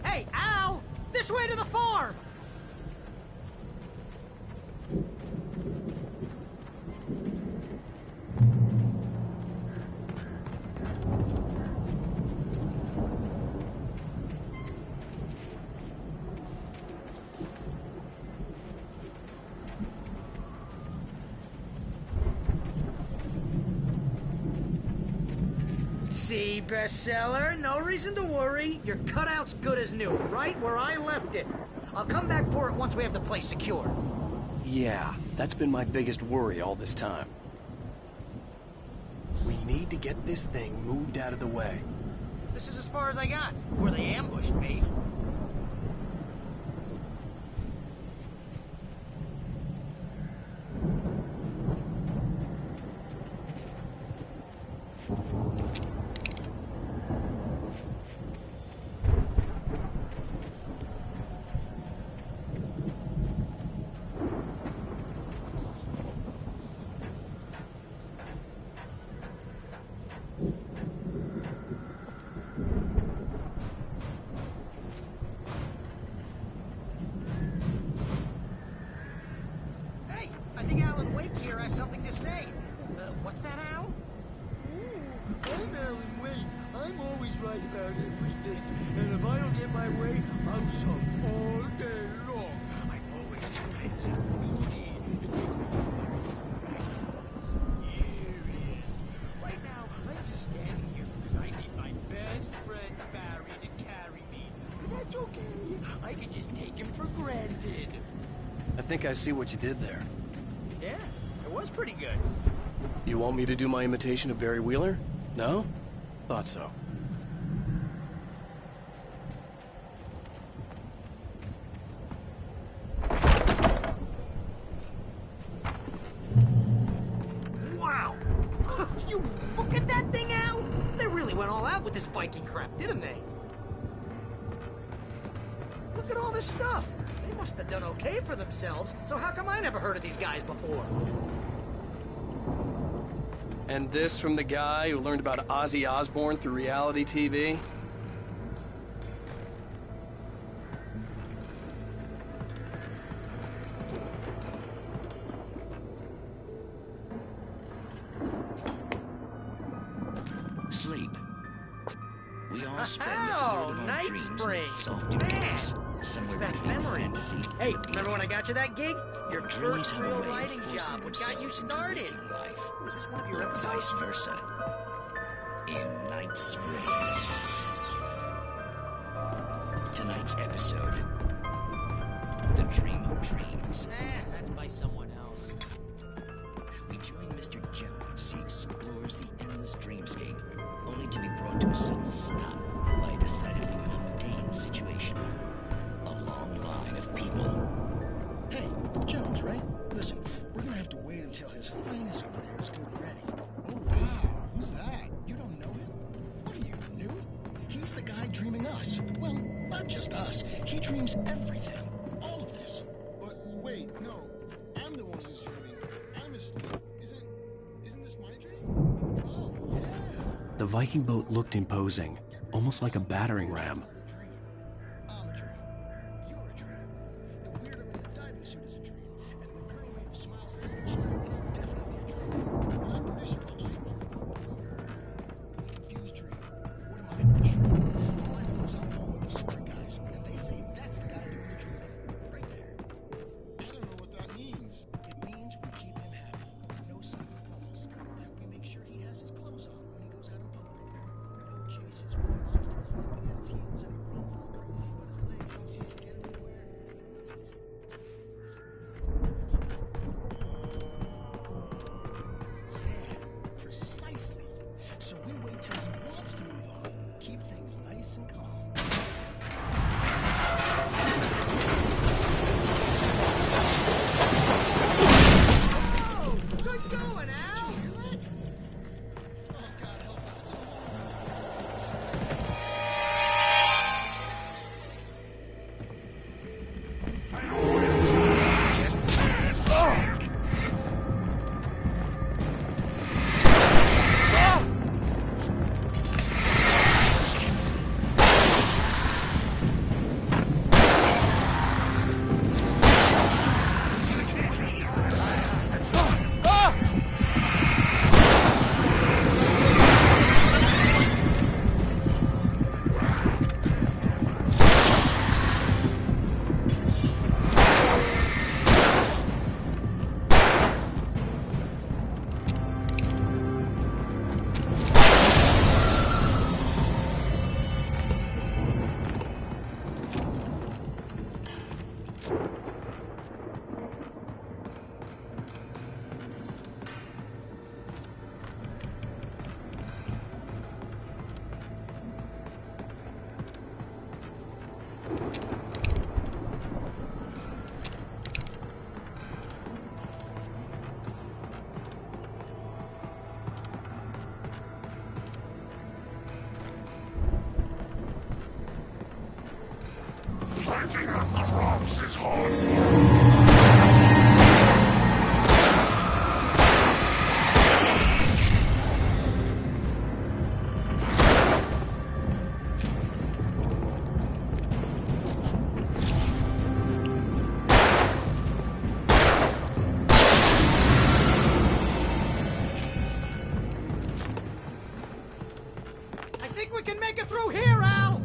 Hey, Al! This way to the farm! See, bestseller, no reason to worry. Your cutout's good as new, right where I left it. I'll come back for it once we have the place secure. Yeah, that's been my biggest worry all this time. We need to get this thing moved out of the way. This is as far as I got before they ambushed me. Something to say. What's that, Al? I'm Alan Wake. I'm always right about everything. And if I don't get my way, I'm sunk all day long. I'm always intense and moody. It makes me serious. Right now, I'm just standing here because I need my best friend Barry to carry me. But that's okay. I can just take him for granted. I think I see what you did there. Yeah. It was pretty good. You want me to do my imitation of Barry Wheeler? No? Thought so. Wow! You look at that thing, Al! They really went all out with this Viking crap, didn't they? Look at all this stuff. They must have done okay for themselves, so how come I never heard of these guys before? And this from the guy who learned about Ozzy Osbourne through reality TV? Sleep. We all spend a third of our Night dreams Spring. in soft embrace, somewhere Back between memories. fantasy Hey, and remember when I got you that gig? Your dreams first have a real way of writing forcing job. What got you themselves into started? waking life. Was this one of your Vice episodes? versa. In Night Springs. Tonight's episode. The Dream of Dreams. That's by someone else. We join Mr. Jones as he explores the endless dreamscape, only to be brought to a sudden stop by a decidedly mundane situation. A long line of people. Hey, Jones, right? Listen, we're gonna have to wait until his highness over there is good and ready. Oh, wow. Who's that? You don't know him? What are you, new? He's the guy dreaming us. Well, not just us. He dreams everything. All of this. But wait, no. I'm the one who's dreaming. I'm asleep. Isn't this my dream? Oh, yeah. The Viking boat looked imposing, almost like a battering ram. I'm a dream. You're a dream. The weirdo in the diving suit is a dream. And the girl made of smiles and sunshine is definitely a dream. But I'm pretty sure I'm a confused dream. What am I for sure? All I know is I'm going with the smart guys, and they say that's the guy doing the dreaming. Right there. I don't know what that means. It means we keep him happy. No secret calls. We make sure he has his clothes on when he goes out in public. No chases with monsters nipping at his heels and Getting at the crops is hard. I think we can make it through here, Al!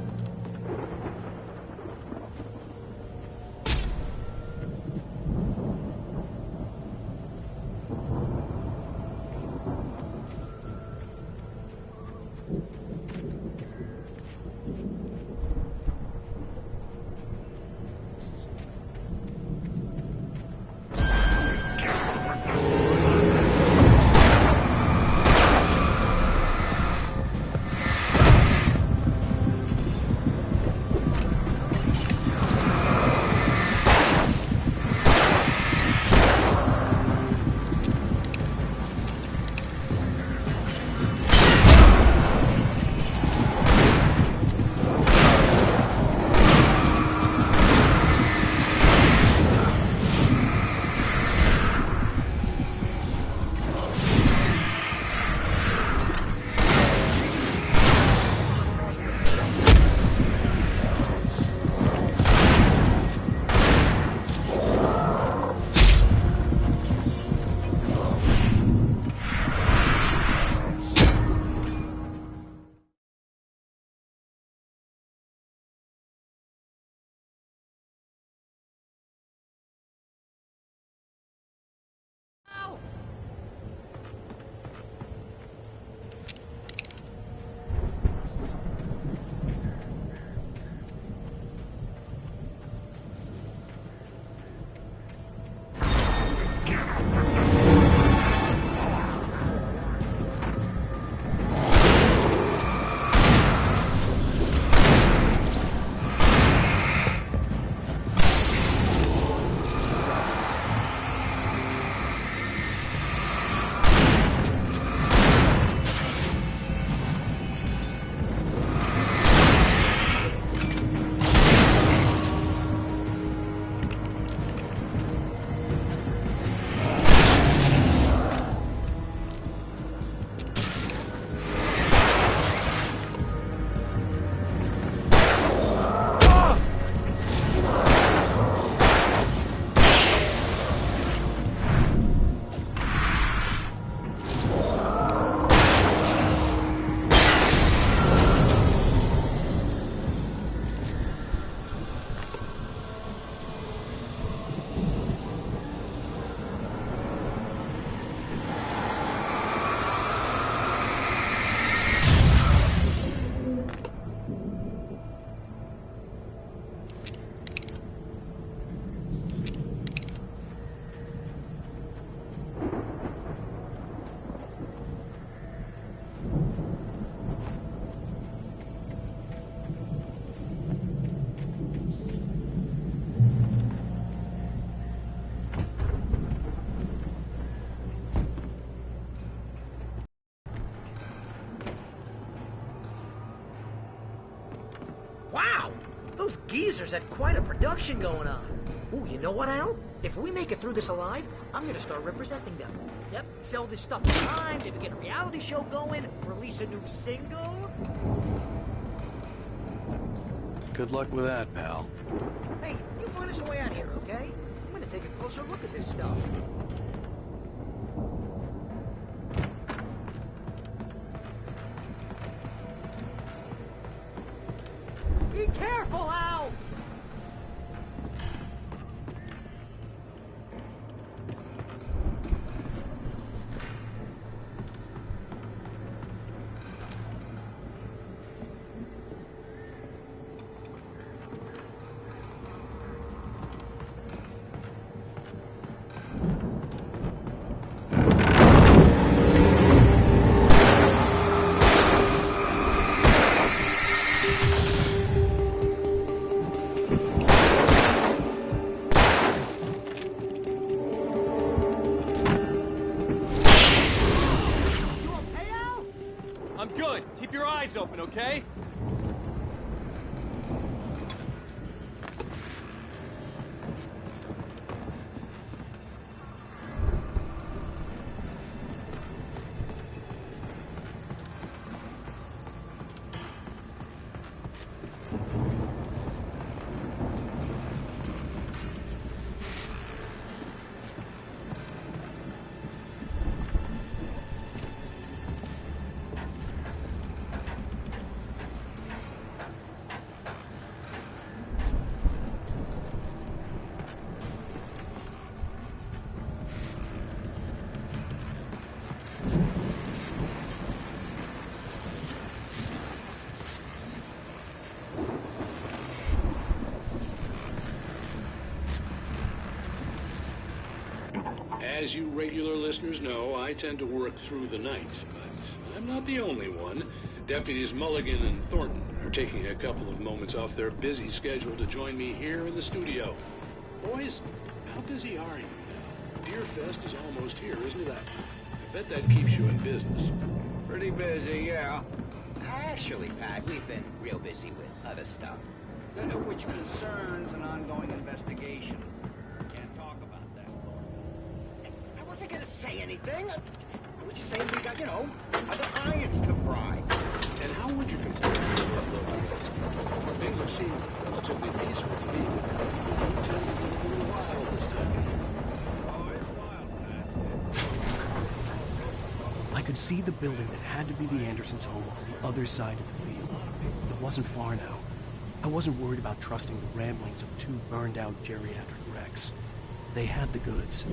Wow! Those geezers had quite a production going on. Ooh, you know what, Al? If we make it through this alive, I'm gonna start representing them. Yep, sell this stuff online, maybe get a reality show going, release a new single. Good luck with that, pal. Hey, you find us a way out here, okay? I'm gonna take a closer look at this stuff. Be careful, Al! I'm good. Keep your eyes open, okay? As you regular listeners know, I tend to work through the night, but I'm not the only one. Deputies Mulligan and Thornton are taking a couple of moments off their busy schedule to join me here in the studio. Boys, how busy are you now? Deerfest is almost here, isn't it? I bet that keeps you in business. Pretty busy, yeah. Actually, Pat, we've been real busy with other stuff, which concerns an ongoing investigation. Can't talk about that. I wasn't gonna say anything. I was just saying we got, other irons to fry. And how would you compare it to Buffalo? Things have seemed relatively peaceful to me. You tend to be a little wild this time. Oh, it's wild, Pat. I could see the building that had to be the Andersons' home on the other side of the field. It wasn't far now. I wasn't worried about trusting the ramblings of two burned-out geriatric wrecks. They had the goods.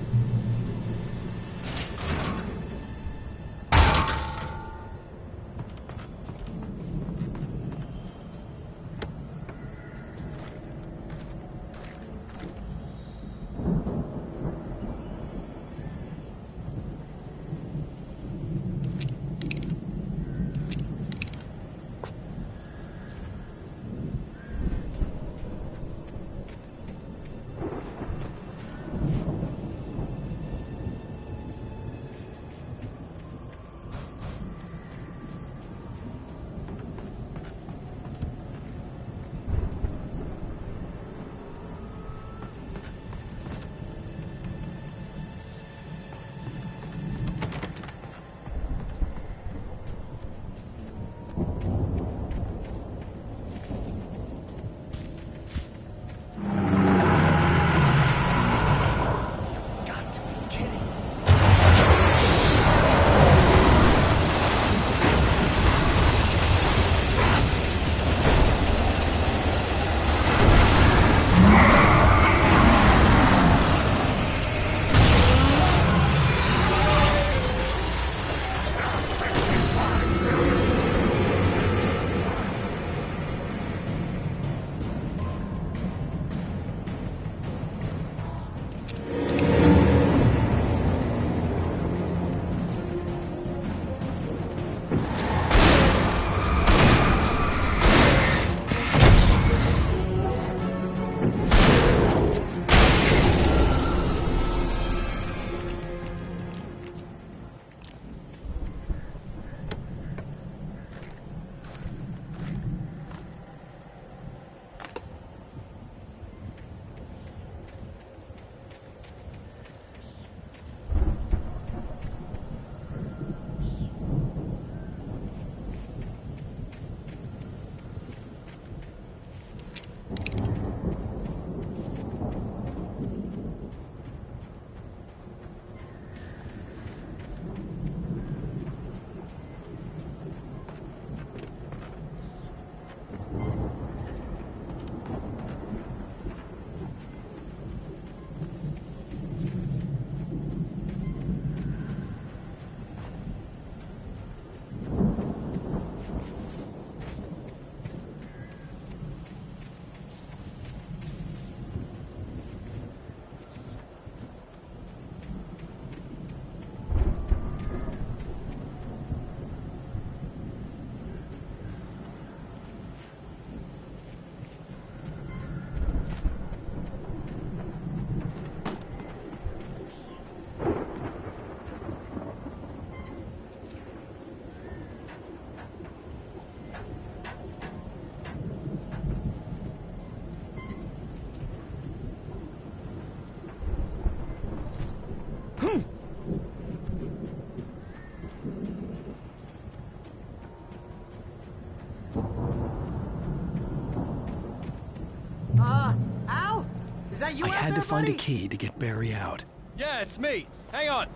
Al? Is that you I out had there, to find buddy? a key to get Barry out. Yeah, it's me. Hang on.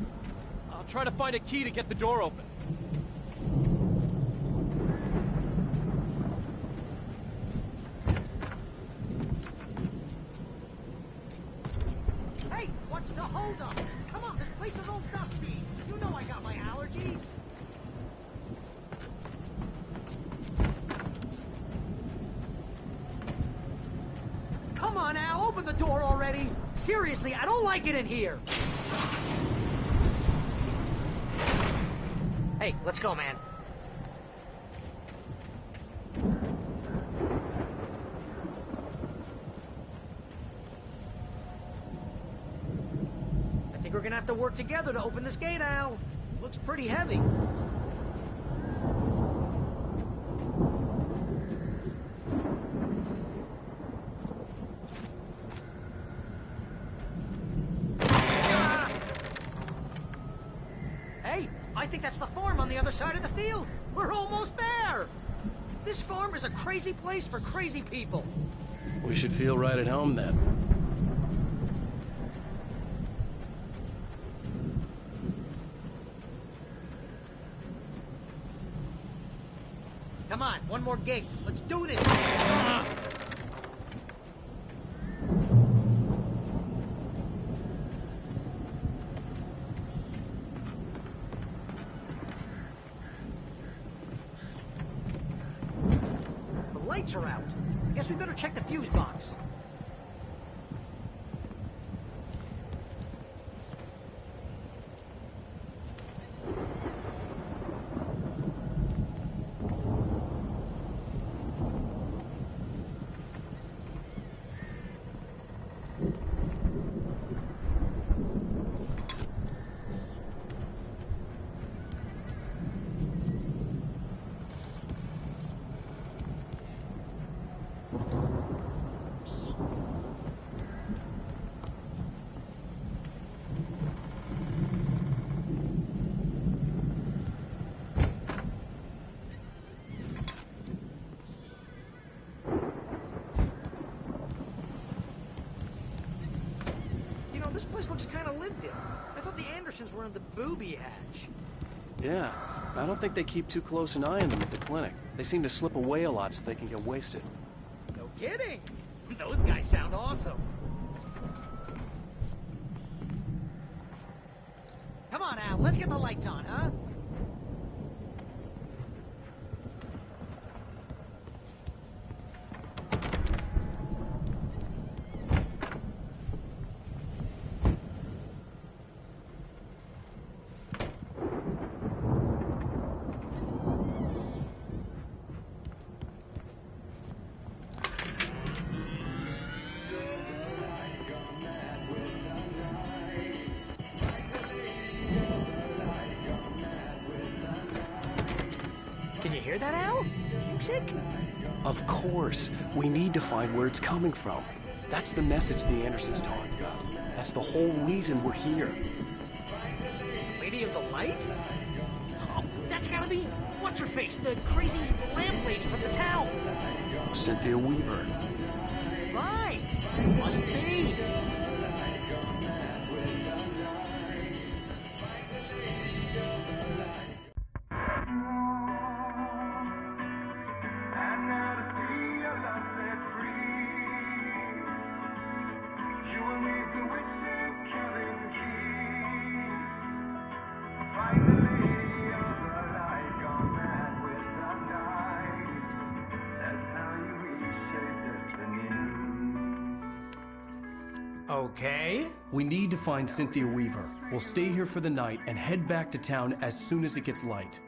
I'll try to find a key to get the door open. Hey, watch the holdup! Come on, this place is all dusty. You know I got my allergies. Come on, Al, open the door already. Seriously, I don't like it in here. Hey, let's go, man. I think we're gonna have to work together to open this gate, Al. Looks pretty heavy. Hey, I think that's the farm on the other side of the field. We're almost there. This farm is a crazy place for crazy people. We should feel right at home then. Come on, one more gate. Let's do this. The lights are out. I guess we better check the fuse box. This place looks kind of lived in. I thought the Andersons were in the booby hatch. Yeah, I don't think they keep too close an eye on them at the clinic. They seem to slip away a lot so they can get wasted. No kidding. Those guys sound awesome. Come on, Al. Let's get the lights on, huh? Can you hear that, Al? Music? Of course. We need to find where it's coming from. That's the message the Andersons talked about. That's the whole reason we're here. Lady of the Light? Oh, that's gotta be... What's-her-face? The crazy lamp lady from the town. Cynthia Weaver. Right. Must be. Okay. We need to find Cynthia Weaver. We'll stay here for the night and head back to town as soon as it gets light.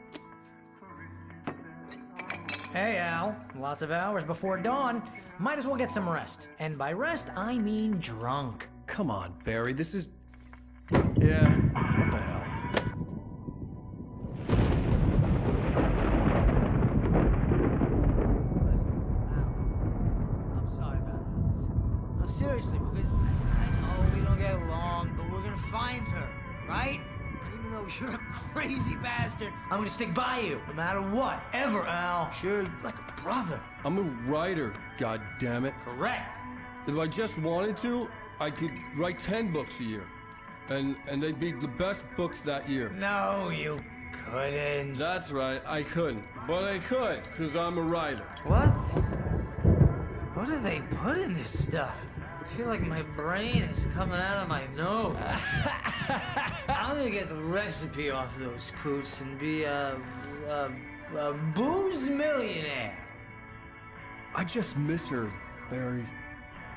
Hey, Al. Lots of hours before dawn. Might as well get some rest. And by rest, I mean drunk. Come on, Barry, this is... Yeah, what the hell? Seriously, because I know we don't get along, but we're gonna find her, right? And even though you're a crazy bastard, I'm gonna stick by you, no matter what, ever, Al. Sure, like a brother. I'm a writer, goddammit. Correct. If I just wanted to, I could write 10 books a year. And they'd be the best books that year. No, you couldn't. That's right, I couldn't. But I could, because I'm a writer. What? What do they put in this stuff? I feel like my brain is coming out of my nose. I'm gonna get the recipe off those coots and be a booze millionaire. I just miss her, Barry.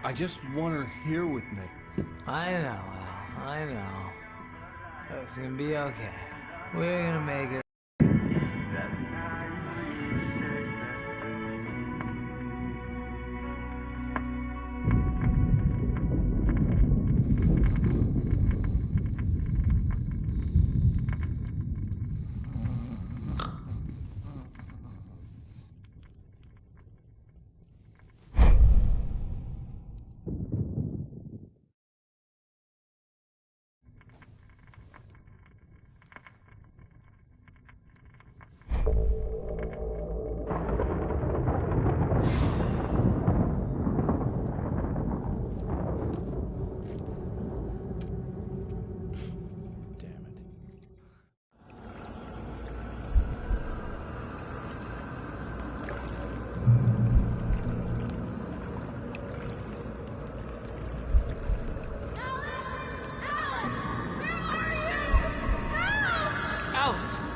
I just want her here with me. I know, Al. I know. It's gonna be okay. We're gonna make it.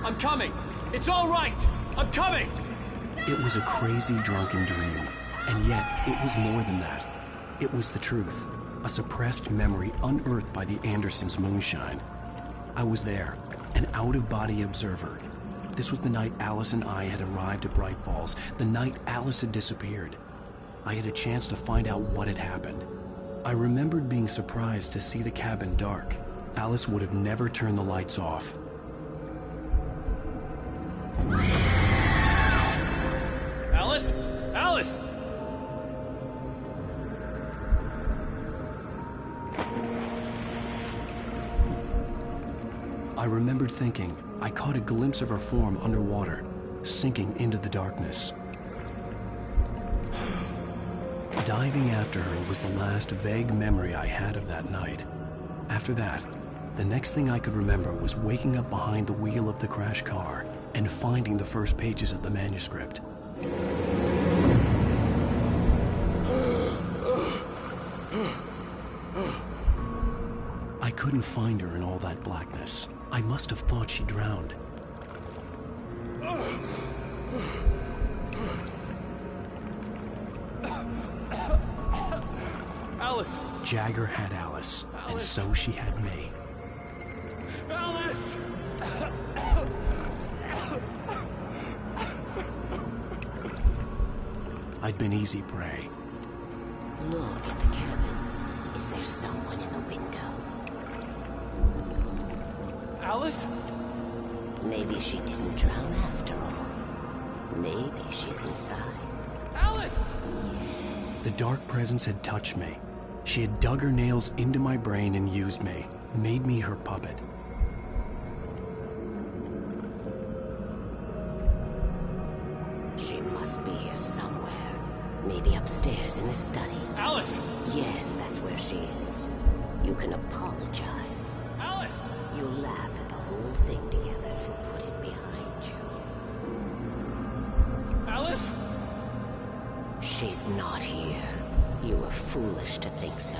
I'm coming! It's all right! I'm coming! It was a crazy, drunken dream, and yet it was more than that. It was the truth, a suppressed memory unearthed by the Andersons' moonshine. I was there, an out-of-body observer. This was the night Alice and I had arrived at Bright Falls, the night Alice had disappeared. I had a chance to find out what had happened. I remembered being surprised to see the cabin dark. Alice would have never turned the lights off. Alice? Alice! I remembered thinking I caught a glimpse of her form underwater, sinking into the darkness. Diving after her was the last vague memory I had of that night. After that, the next thing I could remember was waking up behind the wheel of the crashed car and finding the first pages of the manuscript. I couldn't find her in all that blackness. I must have thought she drowned. Alice! Jagger had Alice, and so she had me. Alice! I'd been easy prey. Look at the cabin. Is there someone in the window? Alice? Maybe she didn't drown after all. Maybe she's inside. Alice! The dark presence had touched me. She had dug her nails into my brain and used me, made me her puppet. She must be here somewhere. Maybe upstairs in the study. Alice! Yes, that's where she is. You can apologize. Alice! You laugh at the whole thing together and put it behind you. Alice? She's not here. You were foolish to think so.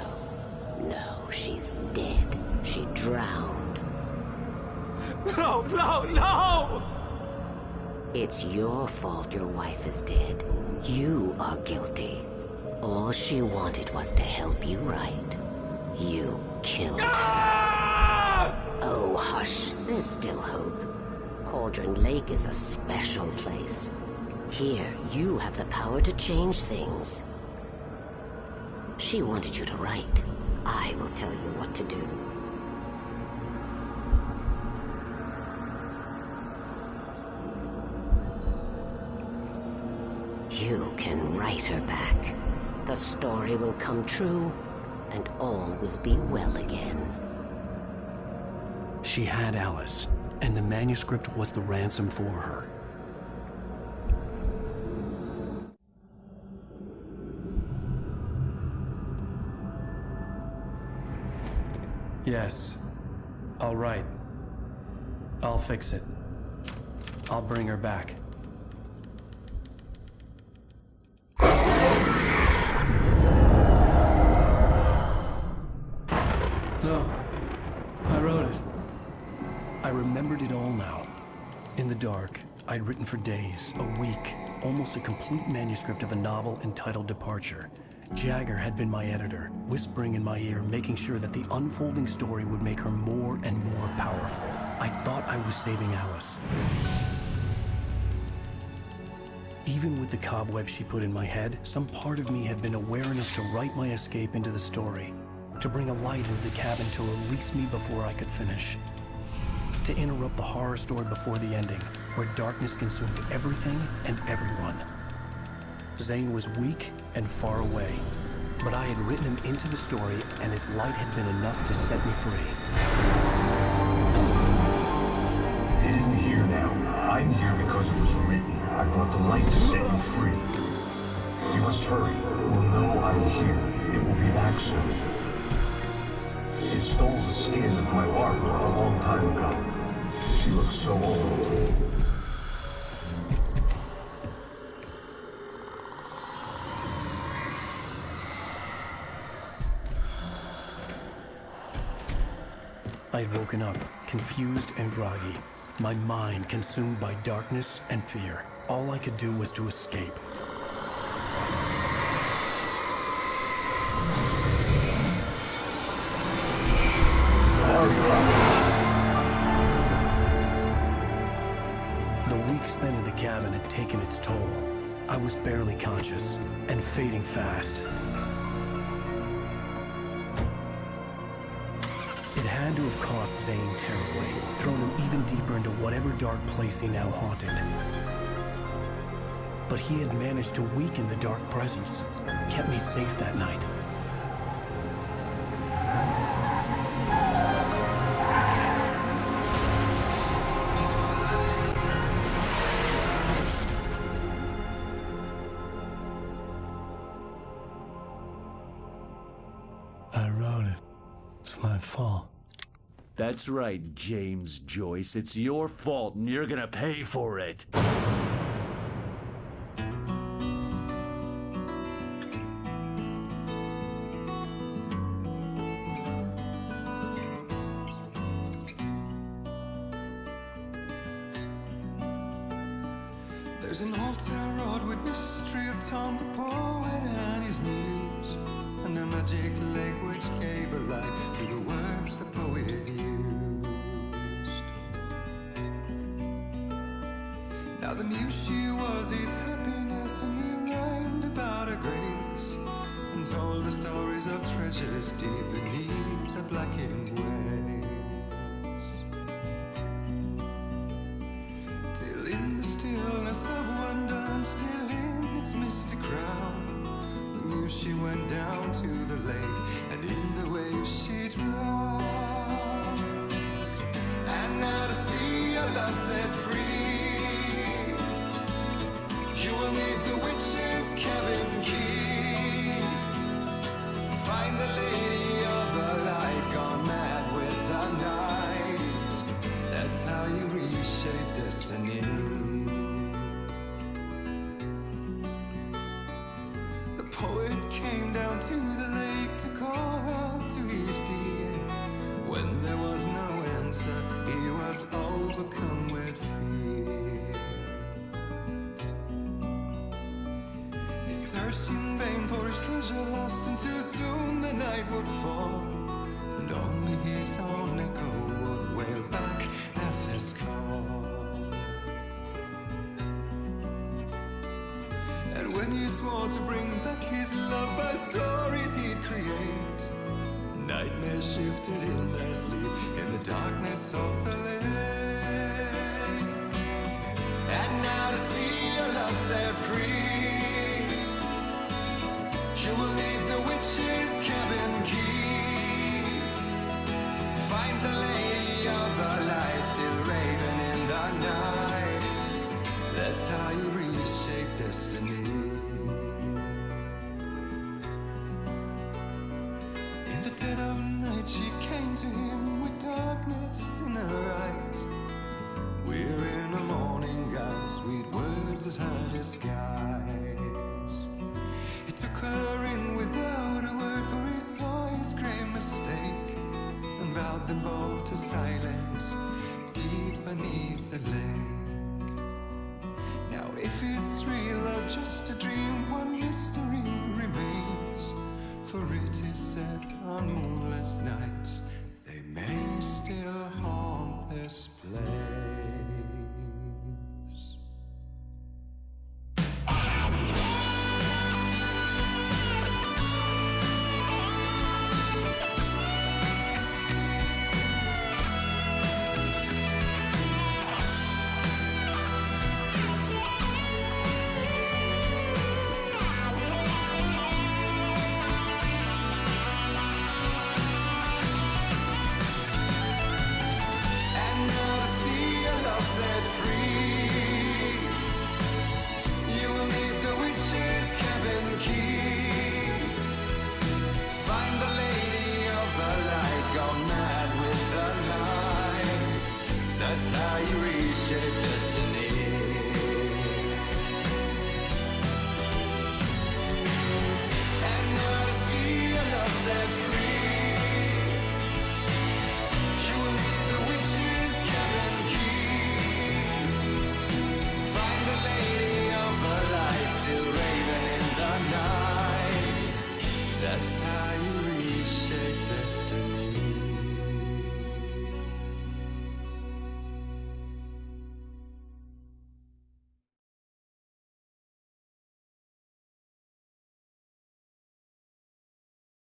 No, she's dead. She drowned. No, no, no! It's your fault your wife is dead. You are guilty. All she wanted was to help you right. You killed her. Oh, hush. There's still hope. Cauldron Lake is a special place. Here, you have the power to change things. She wanted you to write. I will tell you what to do. You can write her back. The story will come true, and all will be well again. She had Alice, and the manuscript was the ransom for her. Yes. All right. I'll fix it. I'll bring her back. No. I wrote it. I remembered it all now. In the dark, I'd written for days, a week, almost a complete manuscript of a novel entitled Departure. Jagger had been my editor, whispering in my ear, making sure that the unfolding story would make her more and more powerful. I thought I was saving Alice. Even with the cobweb she put in my head, some part of me had been aware enough to write my escape into the story, to bring a light into the cabin to release me before I could finish, to interrupt the horror story before the ending, where darkness consumed everything and everyone. Zane was weak and far away, but I had written him into the story, and his light had been enough to set me free. It isn't here now. I'm here because it was written. I brought the light to set you free. You must hurry. We'll know I'm here. It will be back soon. It stole the skin of my Barbara a long time ago. She looks so old. I had woken up, confused and groggy. My mind consumed by darkness and fear. All I could do was to escape. The week spent in the cabin had taken its toll. I was barely conscious and fading fast. It had to have cost Zane terribly, thrown him even deeper into whatever dark place he now haunted. But he had managed to weaken the dark presence, kept me safe that night. I wrote it. It's my fault. That's right, James Joyce. It's your fault, and you're gonna pay for it. There's an old town road with mystery of Tom the poet and his muse, and a magic lake which gave a life to the words the poet used. Now the muse she was his happiness, and he rhymed about her grace, and told the stories of treasures deep beneath the blackened waves. Till in the stillness of wonder, and still in its misty crown, the muse she went down to the lake, and in the waves she drowned. And now to see your love set free, you will need the witch's cabin key. Find the lady of the light, gone mad with the night. That's how you reshape destiny. The poet came down to the lake to call out to his dear. When there was no answer, he was overcome with fear. He searched in vain for his treasure lost, until soon the night would fall, and only his own echo would wail back as his call. And when he swore to bring back his love by stories he'd create, nightmares shifted in their sleep in the darkness of the lake. And now to see your love set free, you will need the witch's cabin key. Find the lady of the light, still raving in the night. That's how you reshape destiny. In the dead of night she came to him with darkness in her eyes. We're in a morning gown, sweet words as her disguise. He took her in without a word, for he saw his grave mistake, and vowed them both to silence deep beneath the lake.